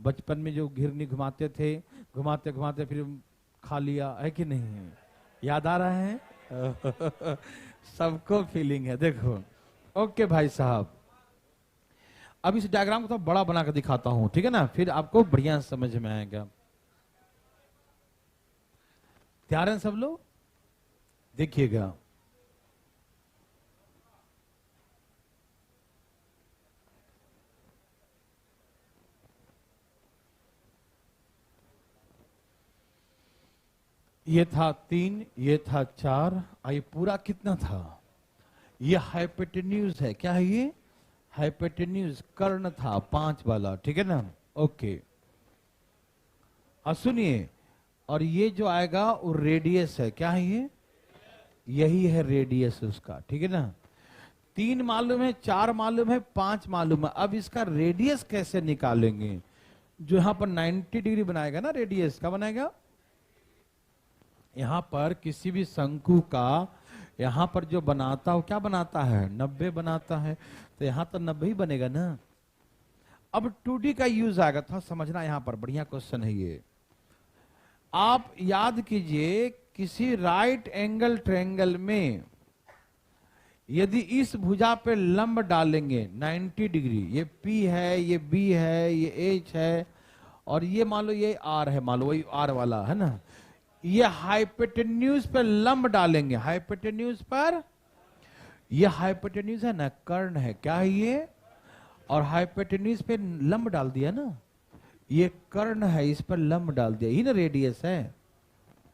बचपन में जो घिरनी घुमाते थे, घुमाते घुमाते फिर खा लिया है कि नहीं, याद आ रहा है सबको फीलिंग है, देखो। ओके भाई साहब, अब इस डायग्राम को तो बड़ा बना कर दिखाता हूं, ठीक है ना, फिर आपको बढ़िया समझ में आएगा। तैयार हैं सब लोग, देखिएगा। ये था 3, ये था 4, ये पूरा कितना था, ये हाइपोटेन्यूज है, क्या है ये, हाइपोटेन्यूज कर्ण था 5 वाला, ठीक है ना। ओके, सुनिए, और ये जो आएगा वो रेडियस है, क्या है ये, यही है रेडियस उसका, ठीक है ना। 3 मालूम है, 4 मालूम है, 5 मालूम है। अब इसका रेडियस कैसे निकालेंगे, जो यहां पर 90 डिग्री बनाएगा ना, रेडियस का बनाएगा, यहां पर किसी भी शंकु का यहां पर जो बनाता हो, क्या बनाता है, 90 बनाता है, तो यहां तो 90 ही बनेगा ना। अब 2D का यूज आएगा, थोड़ा समझना, यहां पर बढ़िया क्वेश्चन है ये। आप याद कीजिए, किसी राइट एंगल ट्रायंगल में यदि इस भुजा पे लंब डालेंगे 90 डिग्री, ये P है, ये B है, ये H है, और ये मान लो ये R है, मान लो वही R वाला है ना, ये हाइपोटेन्यूज पर लंब डालेंगे, हाइपोटेन्यूज पर, ये हाइपोटेन्यूज है ना, कर्ण है, क्या है ये, और हाइपोटेन्यूज पे लंब डाल दिया ना, ये कर्ण है, इस पर लंब डाल दिया, ये ना रेडियस है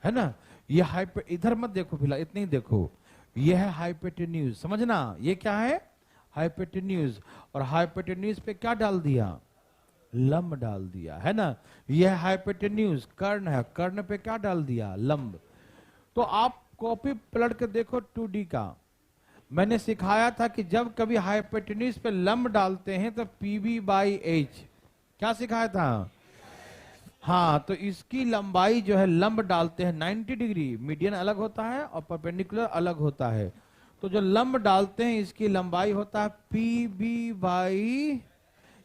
ना। ये इधर मत देखो फिलहाल, इतनी ही देखो, ये है हाइपोटेन्यूज, समझना, ये क्या है, हाइपोटेन्यूज, और हाइपोटेन्यूज पे क्या डाल दिया, लंब डाल दिया, है ना। यह हाइपोटेन्यूज कर्ण है, कर्ण पे क्या डाल दिया, लंब। तो आप कॉपी पलट के देखो 2D का, मैंने सिखाया था कि जब कभी हाइपोटेन्यूज पे लंब डालते हैं तो PB/H, क्या सिखाया था, हाँ, तो इसकी लंबाई जो है, लंब डालते हैं 90 डिग्री, मीडियन अलग होता है और परपेंडिकुलर अलग होता है, तो जो लंब डालते हैं इसकी लंबाई होता है पी बी बाई,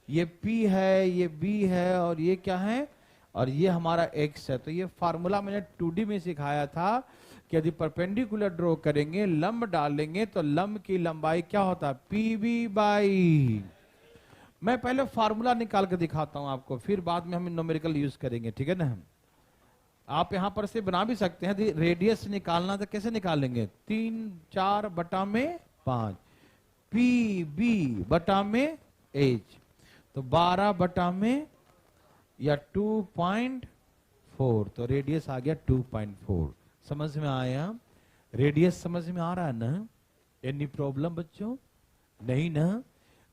ये P है, ये B है, और ये क्या है, और ये हमारा X है। तो ये फार्मूला मैंने 2D में सिखाया था कि यदि परपेंडिकुलर ड्रॉ करेंगे, लंब डालेंगे, तो लंब की लंबाई क्या होता है, PB बाई। मैं पहले फार्मूला निकाल के दिखाता हूं आपको, फिर बाद में हम न्यूमेरिकल यूज करेंगे, ठीक है ना। आप यहां पर से बना भी सकते हैं, रेडियस निकालना तो कैसे निकालेंगे, 3/4/5 PB बटा में H, तो 12 में या 2.4, तो रेडियस आ गया 2.4। समझ में आया, रेडियस समझ में आ रहा है ना, एनी प्रॉब्लम बच्चों, नहीं ना।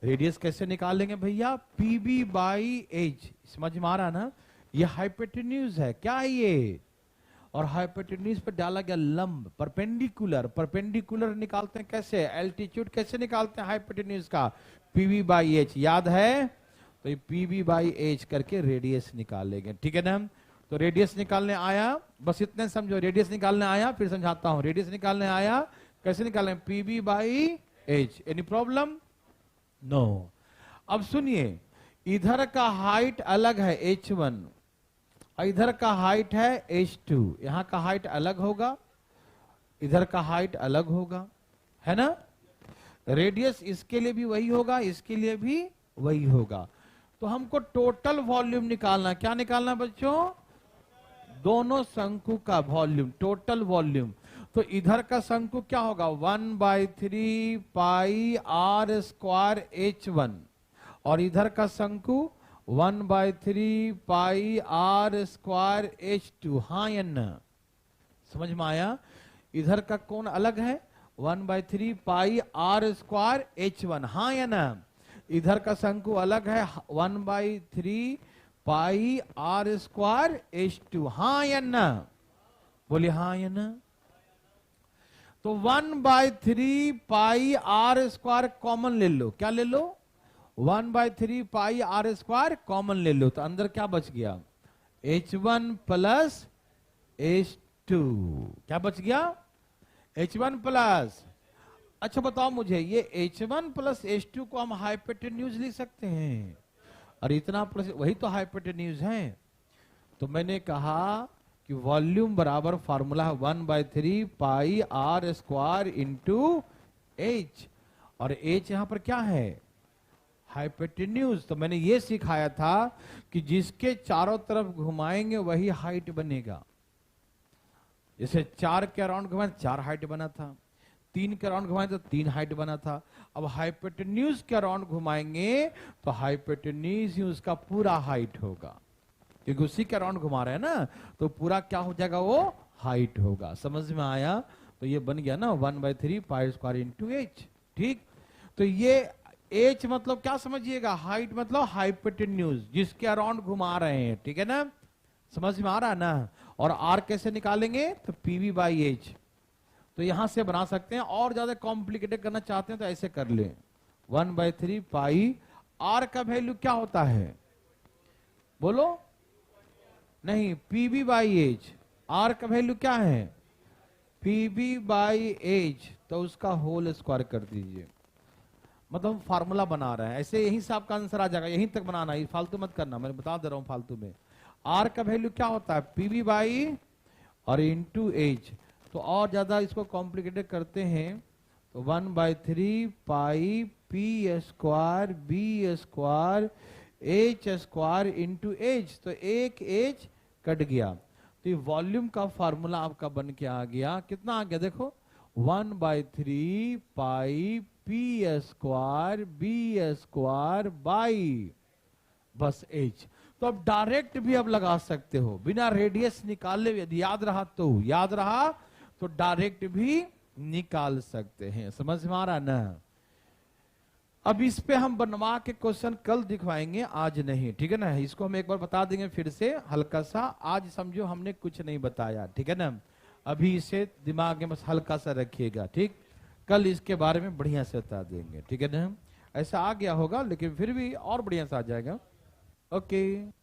रेडियस कैसे निकालेंगे भैया, PB बाई H, समझ में आ रहा है ना। ये हाइपोटेन्यूज है, क्या है ये, और हाइपोटेन्यूज पे डाला गया लंब, परपेंडिकुलर। परपेंडिकुलर निकालते हैं कैसे, एल्टीट्यूड कैसे निकालते हैं हाइपोटेन्यूज का, PB बाई H, याद है, तो ये PB बाई H करके रेडियस निकालेंगे, ठीक है ना। तो रेडियस निकालने आया, बस इतने समझो, रेडियस निकालने आया, फिर समझाता हूं। रेडियस निकालने आया, कैसे निकालें, PB by H, any problem, no. अब सुनिए, इधर का हाइट अलग है H1, इधर का हाइट है H2, यहां का हाइट अलग होगा, इधर का हाइट अलग होगा, है ना। रेडियस इसके लिए भी वही होगा, इसके लिए भी वही होगा। तो हमको टोटल वॉल्यूम निकालना, क्या निकालना बच्चों, दोनों शंकु का वॉल्यूम, टोटल वॉल्यूम। तो इधर का शंकु क्या होगा, 1/3 पाई r स्क्वायर H1, और इधर का शंकु 1/3 पाई r स्क्वायर H2, हाँ या ना, समझ में आया। इधर का कोण अलग है, 1/3 पाई r स्क्वायर H1, हाँ या ना। इधर का शंकु अलग है, 1/3 पाई r स्क्वायर H2, हाँ या ना, बोलिए हाँ या ना। तो 1/3 पाई r स्क्वायर कॉमन ले लो, क्या ले लो, 1/3 पाई r स्क्वायर कॉमन ले लो, तो अंदर क्या बच गया, H1 प्लस H2, क्या बच गया, H1 प्लस। अच्छा बताओ मुझे, ये H1 प्लस H2 को हम हाइपोटेन्यूज लिख सकते हैं, और इतना प्लस वही तो हाइपोटेन्यूज है। तो मैंने कहा कि वॉल्यूम बराबर फार्मूला है 1/3 पाई r स्क्वायर इंटू H, और H यहां पर क्या है, हाइपोटेन्यूज। तो मैंने ये सिखाया था कि जिसके चारों तरफ घुमाएंगे वही हाइट बनेगा। जैसे 4 के अराउंड घुमाए 4 हाइट बना था, 3 के अराउंड घुमाए तो 3 हाइट बना था। अब हाइपोटेन्यूज के अराउंड घुमाएंगे तो हाइपोटेन्यूज ही उसका पूरा हाइट होगा, क्योंकि उसी के अराउंड घुमा रहे हैं ना, तो पूरा क्या हो जाएगा, वो हाइट होगा। समझ में आया। तो ये बन गया ना 1/3 पाई स्क्वायर इंटू H, ठीक। तो ये H मतलब क्या समझिएगा, हाइट मतलब हाइपोटेन्यूज, जिसके अराउंड घुमा रहे हैं, ठीक है ना, समझ में आ रहा है ना। और R कैसे निकालेंगे, तो PB बाई H, तो यहां से बना सकते हैं। और ज्यादा कॉम्प्लिकेटेड करना चाहते हैं तो ऐसे कर ले, 1/3 पाई, R का वैल्यू क्या होता है, बोलो, नहीं, PB बाई H, R का वैल्यू क्या है, PB बाई H, तो उसका होल स्क्वायर कर दीजिए। मतलब फार्मूला बना रहे हैं, ऐसे यहीं से आपका आंसर आ जाएगा, यहीं तक बनाना है, फालतू मत करना, मैं बता दे रहा हूं फालतू में। R का वैल्यू क्या होता है, PB बाई और इंटू H। तो और ज्यादा इसको कॉम्प्लिकेटेड करते हैं तो 1/3 पाई P square B square H square into H, तो एक H कट गया, तो ये वॉल्यूम का फार्मूला आपका बन के आ गया, कितना आ गया देखो, 1/3 पाई P square B square by bus H। तो अब डायरेक्ट भी अब लगा सकते हो, बिना रेडियस निकाले, यदि याद रहा तो याद रहा, तो डायरेक्ट भी निकाल सकते हैं। समझ में आ रहा ना। अब इस पे हम बनवा के क्वेश्चन कल दिखवाएंगे, आज नहीं, ठीक है ना। इसको हम एक बार बता देंगे फिर से हल्का सा, आज समझो हमने कुछ नहीं बताया, ठीक है ना। अभी इसे दिमाग में बस हल्का सा रखिएगा, ठीक। कल इसके बारे में बढ़िया से बता देंगे, ठीक है ना। ऐसा आ गया होगा लेकिन फिर भी और बढ़िया से आ जाएगा। ओके।